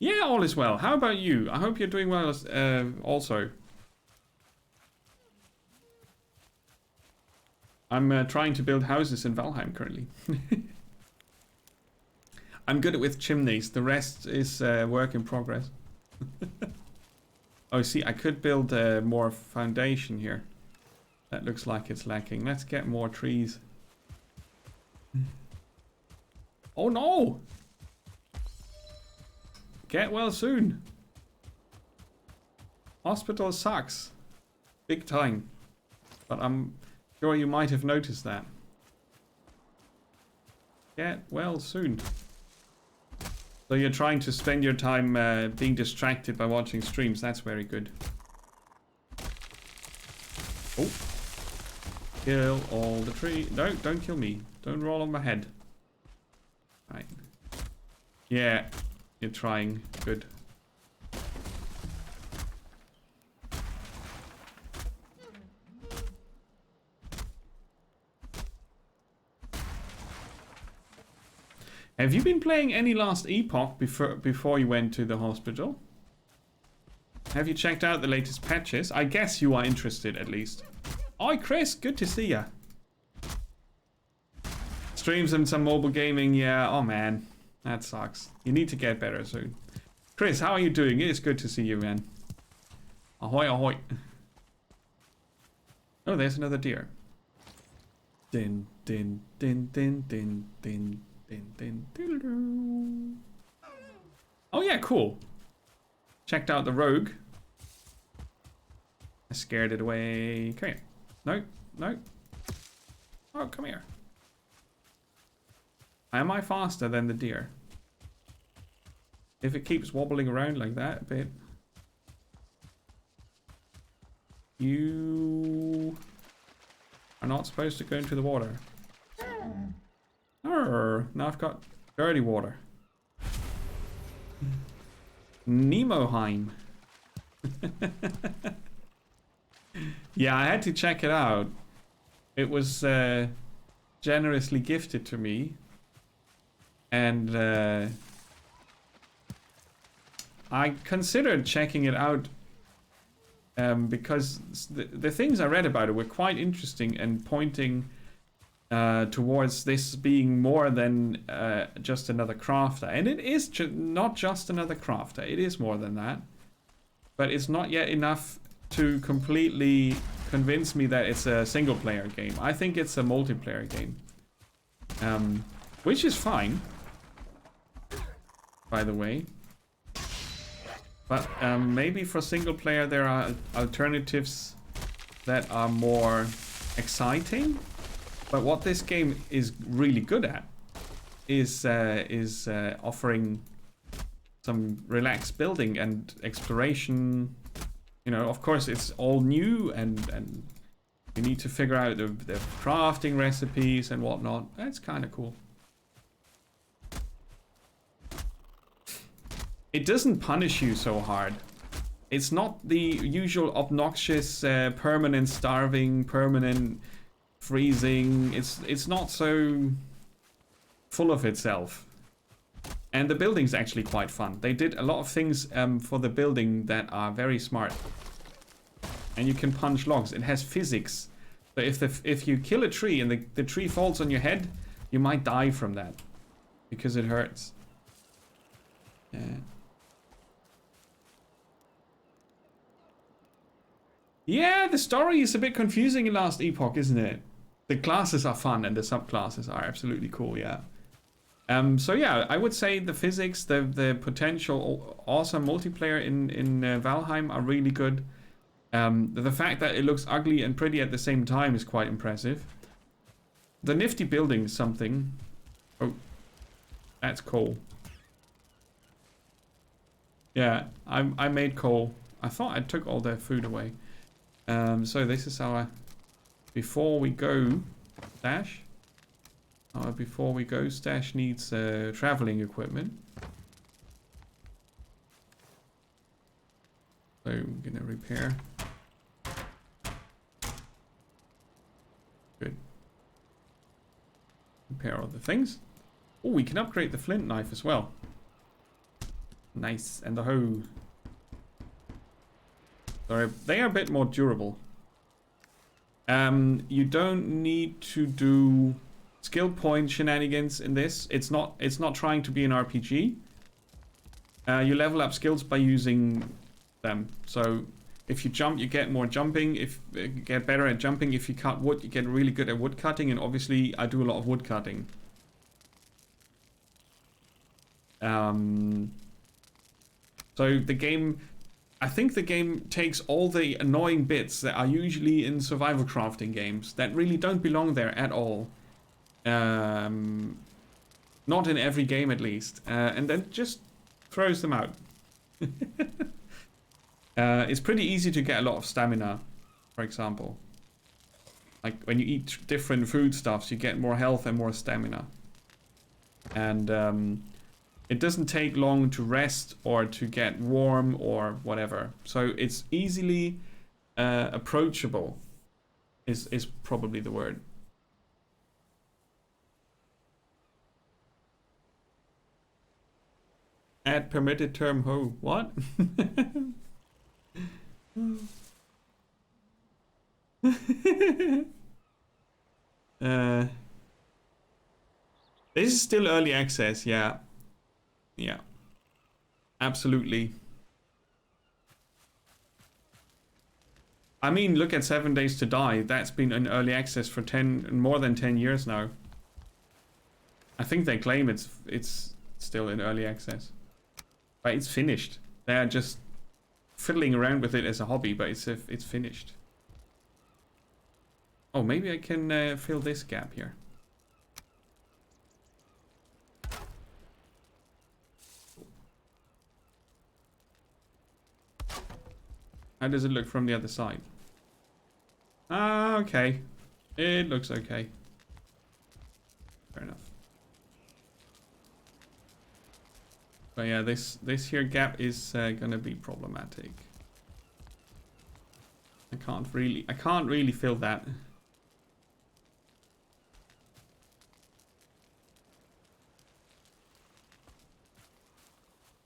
Yeah, all is well. How about you? I hope you're doing well also. I'm trying to build houses in Valheim currently. I'm good with chimneys. The rest is work in progress. Oh, see, I could build more foundation here. That looks like it's lacking. Let's get more trees. Oh no! Get well soon. Hospital sucks. Big time. But I'm sure you might have noticed that. Get well soon. So you're trying to spend your time being distracted by watching streams. That's very good. Oh. Kill all the trees. No, don't kill me. Don't roll on my head. Right. Yeah, you're trying. Good. Have you been playing any Last Epoch before you went to the hospital? Have you checked out the latest patches? I guess you are interested at least. Oi, Chris, good to see ya. Streams and some mobile gaming, yeah. Oh man, that sucks. You need to get better soon. Chris, how are you doing? It is good to see you, man. Ahoy, ahoy. Oh, there's another deer. Din, din, din, din, din, din, din, din, din. Oh yeah, cool. Checked out the rogue. I scared it away. Come here. No, no. Oh, come here. Am I faster than the deer? If it keeps wobbling around like that a bit. You are not supposed to go into the water. Now I've got dirty water. Nemoheim. Yeah, I had to check it out. It was generously gifted to me. And I considered checking it out because the things I read about it were quite interesting and pointing towards this being more than just another crafter. And it is not just another crafter, it is more than that. But it's not yet enough to completely convince me that it's a single player game. I think it's a multiplayer game. Which is fine, by the way. But maybe for single player there are alternatives that are more exciting. But what this game is really good at is offering some relaxed building and exploration. You know, of course, it's all new and you need to figure out the crafting recipes and whatnot. That's kind of cool. It doesn't punish you so hard. It's not the usual obnoxious permanent starving, permanent freezing. It's not so full of itself. And the building's actually quite fun. They did a lot of things for the building that are very smart. And you can punch logs. It has physics. So if you kill a tree and the tree falls on your head, you might die from that. Because it hurts. Yeah. Yeah, the story is a bit confusing in Last Epoch, isn't it? The classes are fun and the subclasses are absolutely cool, yeah. So yeah, I would say the physics, the potential awesome multiplayer in Valheim are really good. The fact that it looks ugly and pretty at the same time is quite impressive. The nifty building is something. Oh, that's coal. Yeah, I made coal. I thought I took all their food away. So this is our before we go stash. Our before we go stash needs traveling equipment. So I'm gonna repair. Good. Repair all the things. Oh, we can upgrade the flint knife as well. Nice, and the hoe. So they are a bit more durable. You don't need to do skill point shenanigans in this. It's not trying to be an RPG. You level up skills by using them. So if you jump, you get more jumping. If you get better at jumping, if you cut wood, you get really good at wood cutting. And obviously, I do a lot of wood cutting. So the game, I think the game takes all the annoying bits that are usually in survival crafting games that really don't belong there at all. Not in every game at least. And then just throws them out. It's pretty easy to get a lot of stamina, for example. Like when you eat different foodstuffs, you get more health and more stamina. And it doesn't take long to rest or to get warm or whatever. So it's easily approachable is probably the word. Add permitted term ho. What? This is still early access, yeah. Yeah. Absolutely. I mean, look at 7 Days to Die. That's been in early access for more than 10 years now. I think they claim it's still in early access. But it's finished. They're just fiddling around with it as a hobby, but it's finished. Oh, maybe I can fill this gap here. How does it look from the other side? Ah, okay. It looks okay. Fair enough. But yeah, this here gap is gonna be problematic. I can't really fill that.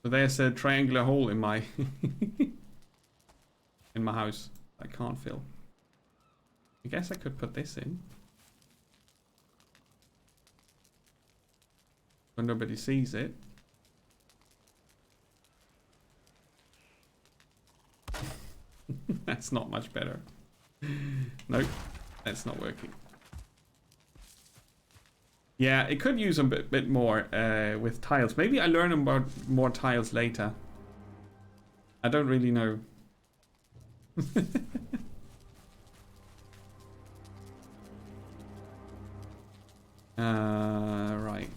So there's a triangular hole in my in my house. I can't fill. I guess I could put this in. But nobody sees it. That's not much better. Nope, that's not working. Yeah, it could use a bit more with tiles. Maybe I learn about more tiles later. I don't really know. Right.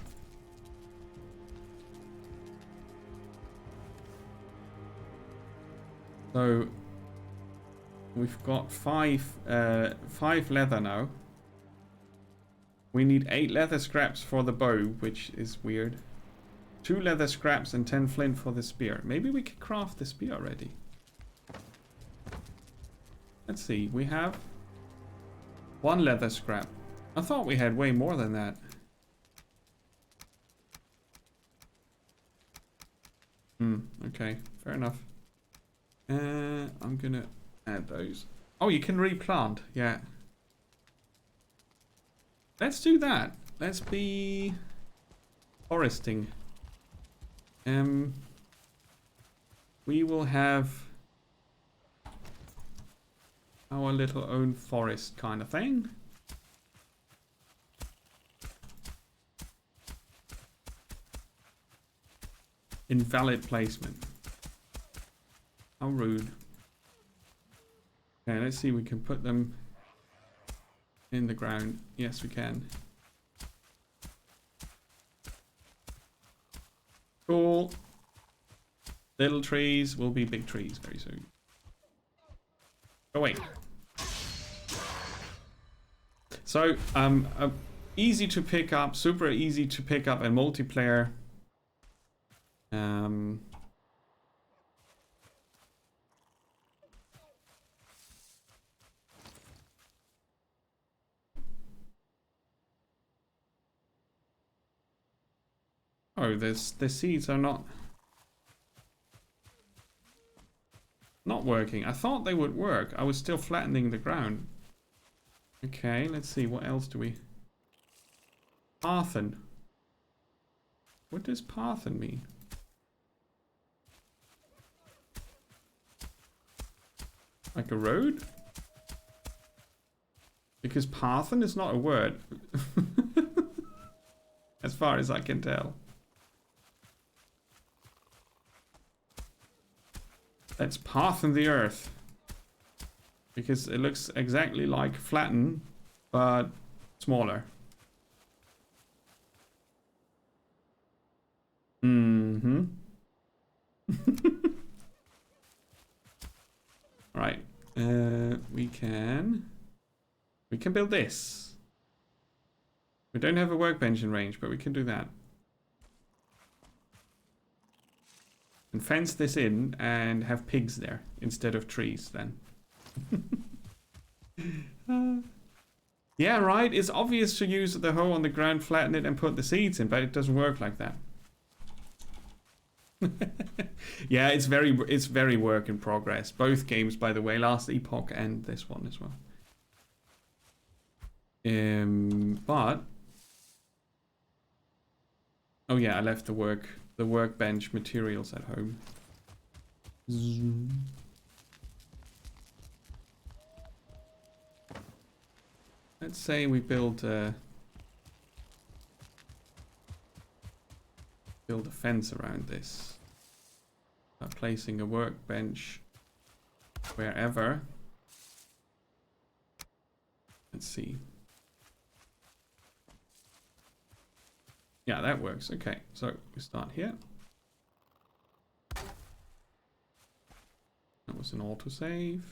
So we've got five leather now. We need 8 leather scraps for the bow, which is weird. 2 leather scraps and 10 flint for the spear. Maybe we can craft the spear already. Let's see, we have 1 leather scrap. I thought we had way more than that. Okay, fair enough. I'm gonna add those. Oh, you can replant, yeah. Let's do that. Let's be foresting. We will have our little own forest kind of thing. Invalid placement. How rude. Okay, let's see, we can put them in the ground. Yes, we can. Cool. Little trees will be big trees very soon. Oh wait. So, easy to pick up, super easy to pick up in multiplayer. Oh, the seeds are not working. I thought they would work. I was still flattening the ground. Okay, let's see. What else do we... Parthen. What does Parthen mean? Like a road? Because Parthen is not a word. As far as I can tell. Let's parthen the earth. Because it looks exactly like flatten, but smaller. Mm-hmm. Right. We can build this. We don't have a workbench in range, but we can do that. And fence this in and have pigs there instead of trees then. Yeah, right. It's obvious to use the hoe on the ground, flatten it and put the seeds in, but it doesn't work like that. Yeah, it's very work in progress. Both games, by the way, Last Epoch and this one as well. But oh yeah, I left the workbench materials at home. Let's say we build a fence around this. Placing a workbench wherever. Let's see. Yeah, that works. Okay, so we start here. That was an autosave.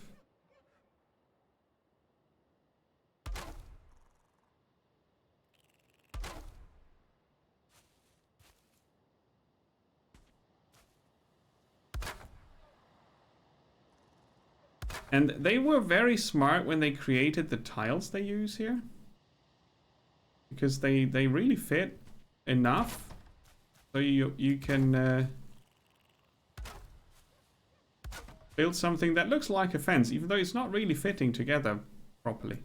And they were very smart when they created the tiles they use here. Because they really fit enough. So you can build something that looks like a fence, even though it's not really fitting together properly.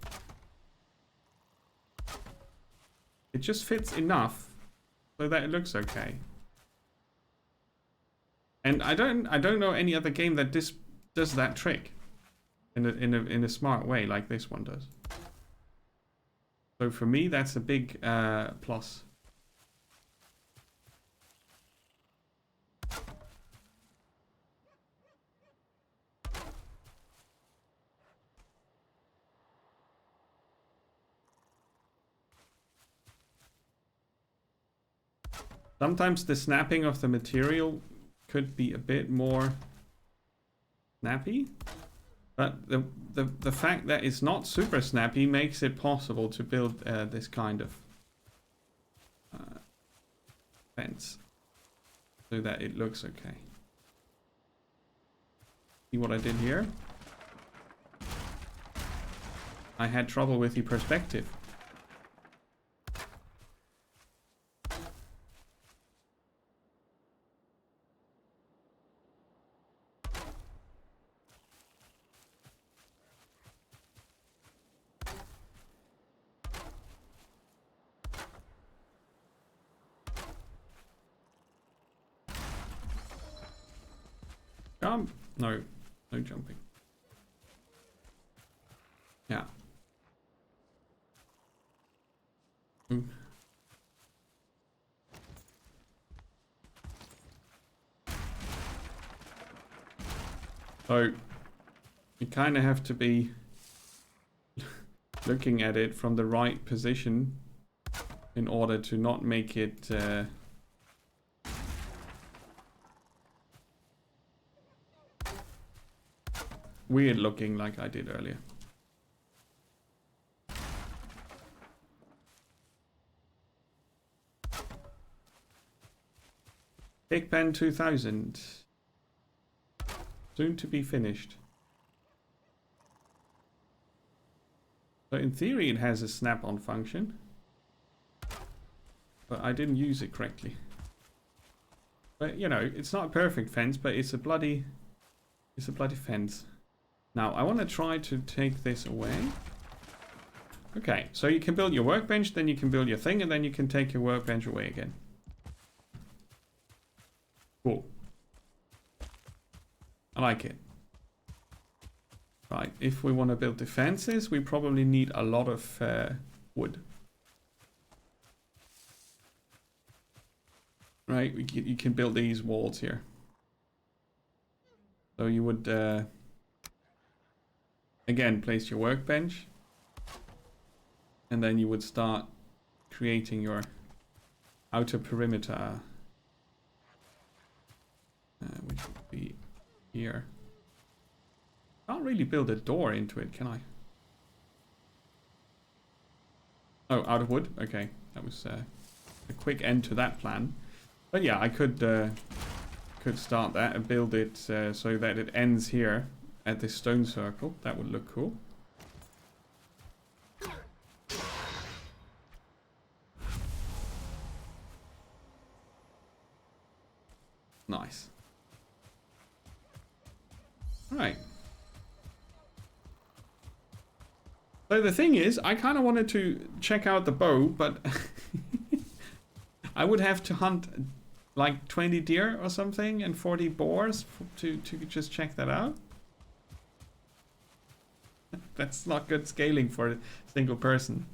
It just fits enough so that it looks okay. And I don't know any other game that does that trick in a smart way like this one does. So for me, that's a big plus. Sometimes the snapping of the material could be a bit more snappy, but the fact that it's not super snappy makes it possible to build this kind of fence so that it looks okay. See what I did here? I had trouble with the perspective. Jump? No, no jumping. Yeah. Ooh. So you kind of have to be looking at it from the right position in order to not make it weird looking like I did earlier. Big Pen 2000. Soon to be finished. So in theory it has a snap-on function. But I didn't use it correctly. But you know, it's not a perfect fence, but it's a bloody fence. Now I want to try to take this away. Okay, so you can build your workbench, then you can build your thing, and then you can take your workbench away again. Cool. I like it. Right, if we want to build defenses, we probably need a lot of wood. Right, you can build these walls here. So you would, again, place your workbench. And then you would start creating your outer perimeter. Which would be here. Can't really build a door into it, can I? Oh, out of wood? Okay, that was a quick end to that plan. But yeah, I could start that and build it so that it ends here at this stone circle. That would look cool. Nice. Right. So the thing is, I kind of wanted to check out the bow, but I would have to hunt like 20 deer or something and 40 boars to just check that out. That's not good scaling for a single person.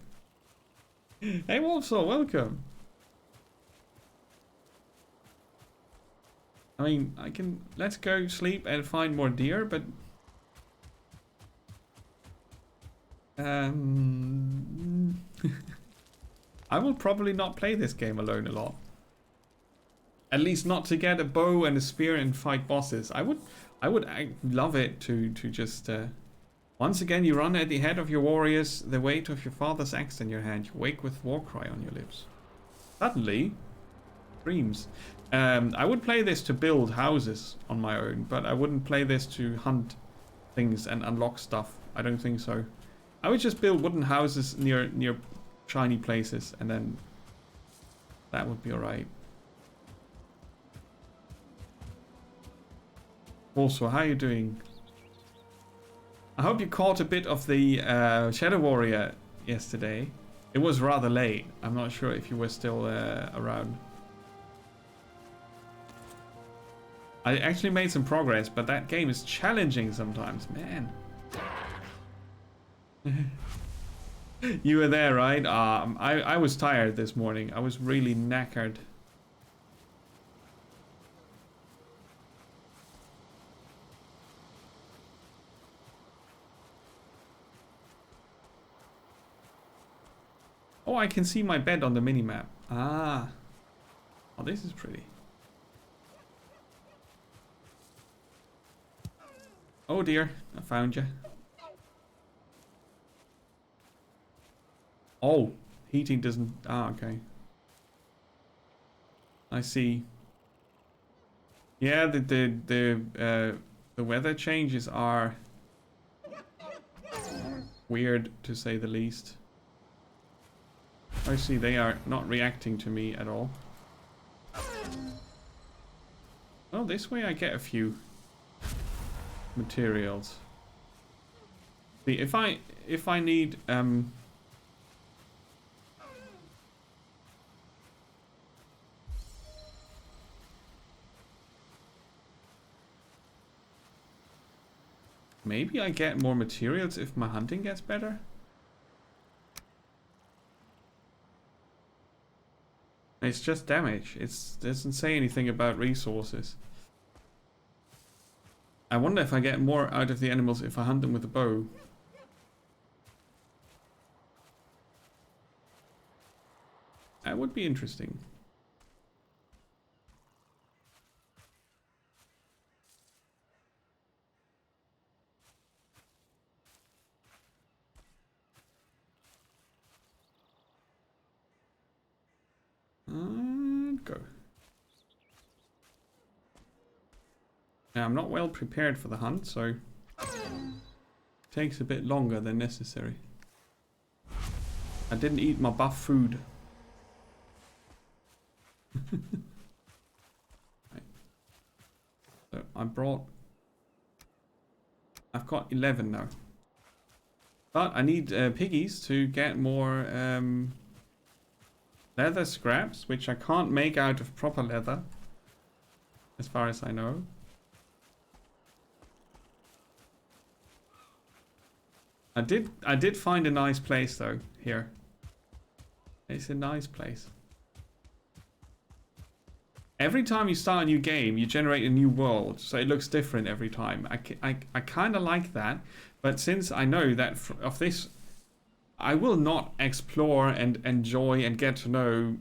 Hey Wolfso, welcome. I mean, let's go sleep and find more deer, but I will probably not play this game alone a lot. At least not to get a bow and a spear and fight bosses. I would love it to just once again you run at the head of your warriors, the weight of your father's axe in your hand, you wake with war cry on your lips. Suddenly, dreams. I would play this to build houses on my own, but I wouldn't play this to hunt things and unlock stuff. I don't think so. I would just build wooden houses near shiny places, and then that would be alright. Also, how are you doing? I hope you caught a bit of the Shadow Warrior yesterday. It was rather late. I'm not sure if you were still around. I actually made some progress, but that game is challenging sometimes, man. You were there, right? I was tired this morning. I was really knackered. Oh, I can see my bed on the minimap. Ah. Oh, this is pretty. Oh dear, I found you. Oh, heating doesn't... Ah, okay. I see. Yeah, the weather changes are weird, to say the least. I see they are not reacting to me at all. Oh, this way I get a few materials. See, if I need maybe I get more materials if my hunting gets better. It's just damage. It doesn't say anything about resources. I wonder if I get more out of the animals if I hunt them with a bow. That would be interesting. And go. Now, I'm not well prepared for the hunt, so it takes a bit longer than necessary. I didn't eat my buff food. Right. So I've got 11 now. But I need piggies to get more leather scraps, which I can't make out of proper leather, as far as I know. I did find a nice place though, here. It's a nice place. Every time you start a new game, you generate a new world, so it looks different every time. I kind of like that, but since I know that of this, I will not explore and enjoy and get to know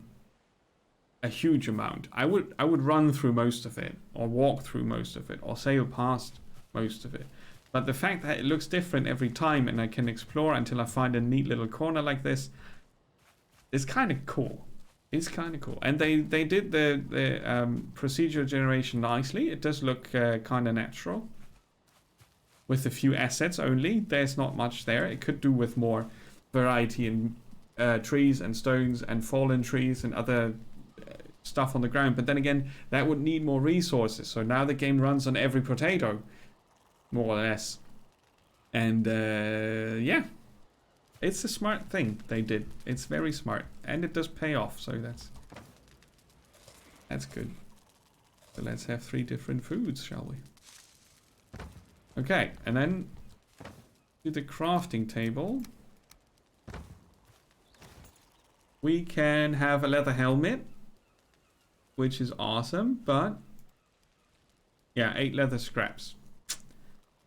a huge amount. I would run through most of it, or walk through most of it, or sail past most of it. But the fact that it looks different every time and I can explore until I find a neat little corner like this is kind of cool. It's kind of cool. And they did the procedural generation nicely. It does look kind of natural. With a few assets only. There's not much there. It could do with more variety in trees and stones and fallen trees and other stuff on the ground. But then again, that would need more resources. So now the game runs on every potato. more or less. And yeah, it's a smart thing they did. It's very smart, and it does pay off. So that's good. So let's have 3 different foods, shall we? Okay, and then to the crafting table. We can have a leather helmet, which is awesome, but yeah, 8 leather scraps.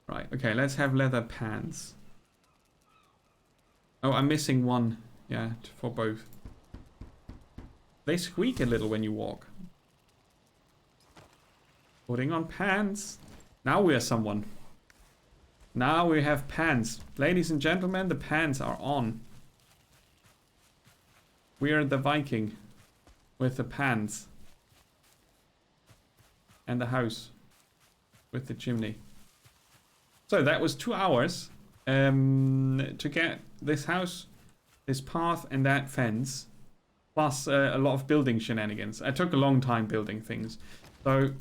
Right, okay, let's have leather pants. Oh, I'm missing one. Yeah, for both. They squeak a little when you walk. Putting on pants. Now we are someone. Now we have pants. Ladies and gentlemen, the pants are on. We are the Viking with the pants. And the house with the chimney. So that was 2 hours to get this house, this path, and that fence. Plus a lot of building shenanigans. I took a long time building things. So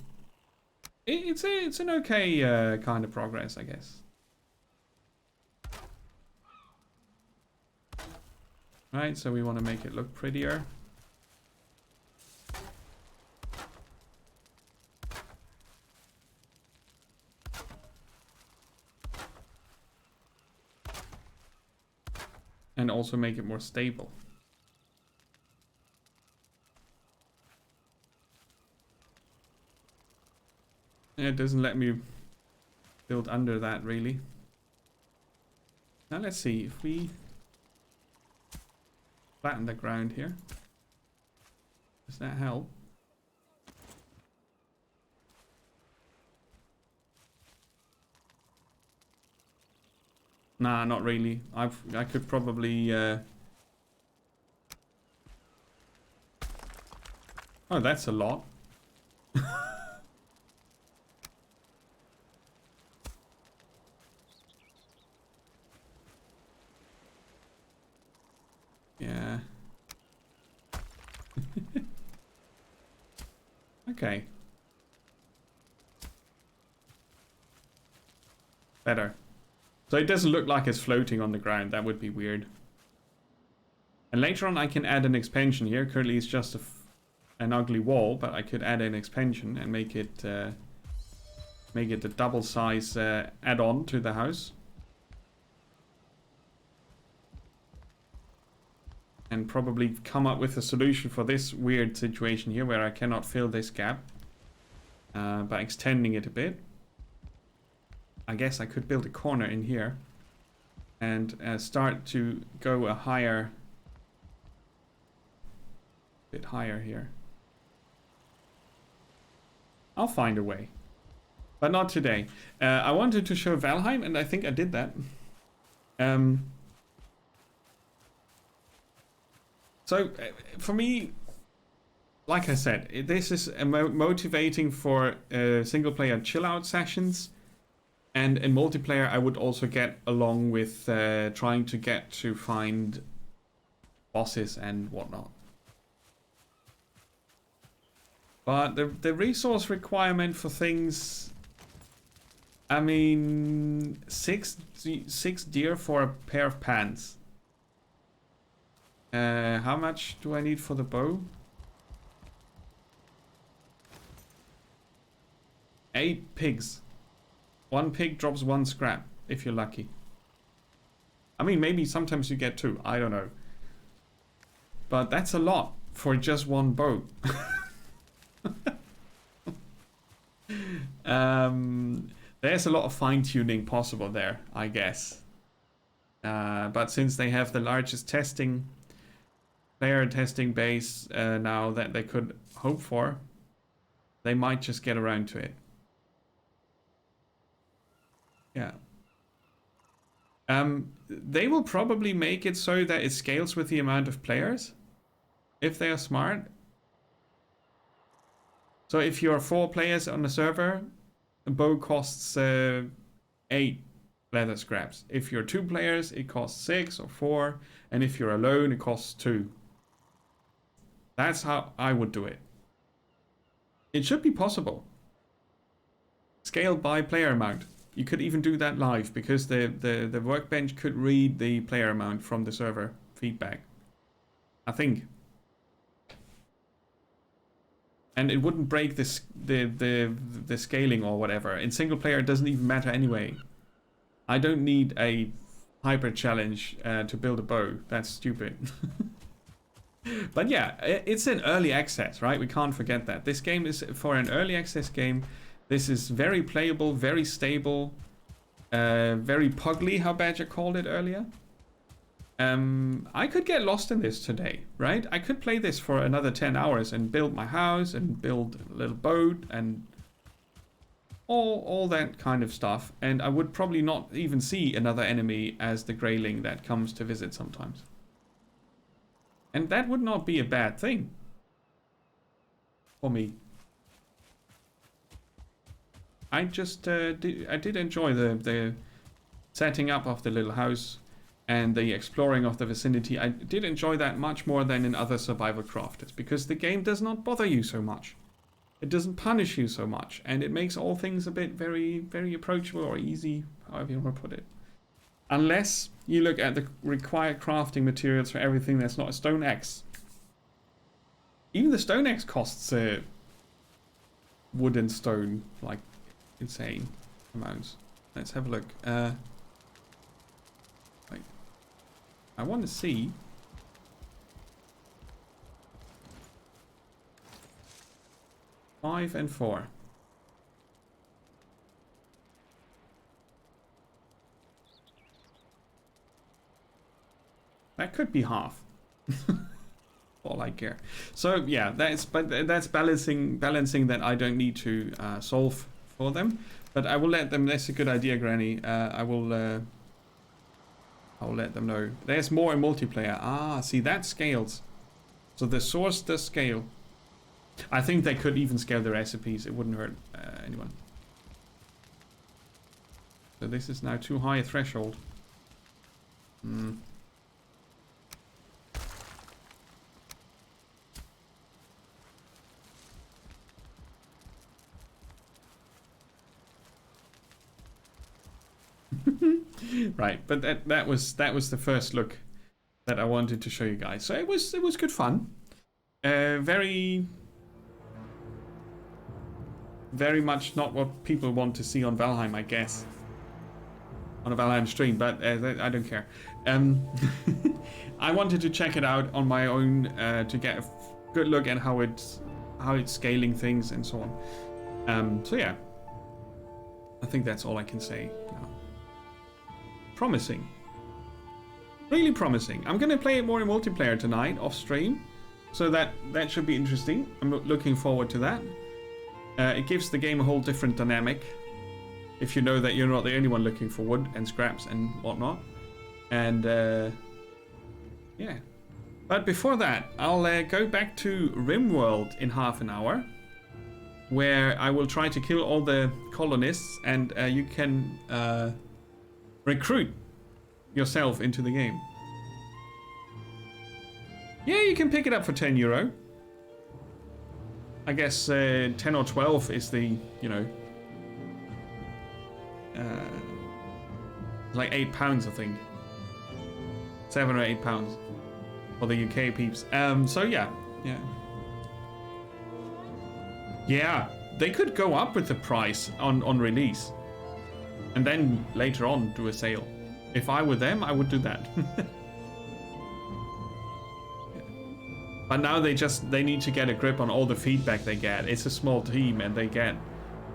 it's an okay kind of progress, I guess. Right, so we want to make it look prettier. And also make it more stable. It doesn't let me build under that, really. Now let's see if we flatten the ground here. Does that help? Nah, not really. I could probably oh, that's a lot. Yeah. Okay. Better. So it doesn't look like it's floating on the ground. That would be weird. And later on I can add an expansion here. Currently it's just an ugly wall, but I could add an expansion and make it a double size add-on to the house. And probably come up with a solution for this weird situation here where I cannot fill this gap by extending it a bit. I guess I could build a corner in here and start to go a bit higher here. I'll find a way, but not today. I wanted to show Valheim, and I think I did that. So for me, like I said, this is motivating for single player chill out sessions. And in multiplayer, I would also get along with trying to get to find bosses and whatnot. But the resource requirement for things... I mean, 6 deer for a pair of pants. How much do I need for the bow? 8 pigs. 1 pig drops 1 scrap, if you're lucky. I mean, maybe sometimes you get 2, I don't know. But that's a lot for just 1 bow. There's a lot of fine-tuning possible there, I guess. But since they have the largest player testing base now that they could hope for, they might just get around to it. Yeah. They will probably make it so that it scales with the amount of players, if they are smart. So if you're 4 players on the server, a bow costs 8 leather scraps. If you're 2 players, it costs 6 or 4, and if you're alone, it costs 2. That's how I would do it. It should be possible. Scale by player amount. You could even do that live because the workbench could read the player amount from the server feedback. I think. And it wouldn't break this the scaling or whatever. In single player, it doesn't even matter anyway. I don't need a hyper challenge to build a bow. That's stupid. But yeah, it's an early access, right? We can't forget that. This game is for an early access game. This is very playable, very stable, very puggly, how Badger called it earlier. I could get lost in this today, right? I could play this for another 10 hours and build my house and build a little boat and all that kind of stuff. And I would probably not even see another enemy as the greyling that comes to visit sometimes. And that would not be a bad thing for me. I just did enjoy the setting up of the little house and the exploring of the vicinity. I did enjoy that much more than in other survival crafters because the game does not bother you so much. It doesn't punish you so much, and it makes all things a bit very, very approachable or easy, however you want to put it. Unless you look at the required crafting materials for everything that's not a stone axe. Even the stone axe costs wood and stone, like insane amounts. Let's have a look. Wait. I want to see. Five and 4. That could be half. All I care. So yeah, that's balancing that I don't need to solve for them, but I will let them. That's a good idea, Granny. I will let them know. There's more in multiplayer. Ah, see, that scales. So the source does scale. I think they could even scale the recipes. It wouldn't hurt anyone. So this is now too high a threshold. Right, but that was the first look that I wanted to show you guys. So it was good fun. Very much not what people want to see on Valheim, I guess. On a Valheim stream, but I don't care. I wanted to check it out on my own to get a good look at how it's scaling things and so on. So yeah, I think that's all I can say. Promising. Really promising. I'm going to play it more in multiplayer tonight off stream. So that should be interesting. I'm looking forward to that. It gives the game a whole different dynamic. If you know that you're not the only one looking for wood and scraps and whatnot. And yeah. But before that, I'll go back to RimWorld in half an hour. Where I will try to kill all the colonists. And you can recruit yourself into the game. Yeah, you can pick it up for €10. I guess 10 or 12 is the, you know, like £8, I think. 7 or 8 pounds for the UK peeps. So yeah. Yeah, they could go up with the price on release. And then later on do a sale. If I were them, I would do that. But now they need to get a grip on all the feedback they get. It's a small team and they get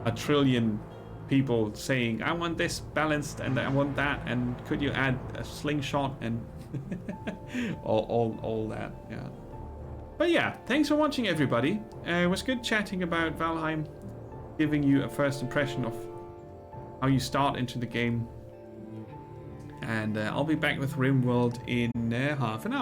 a trillion people saying, I want this balanced and I want that, and could you add a slingshot and all that, yeah. But yeah, thanks for watching, everybody. It was good chatting about Valheim, giving you a first impression of how you start into the game. And I'll be back with RimWorld in half an hour.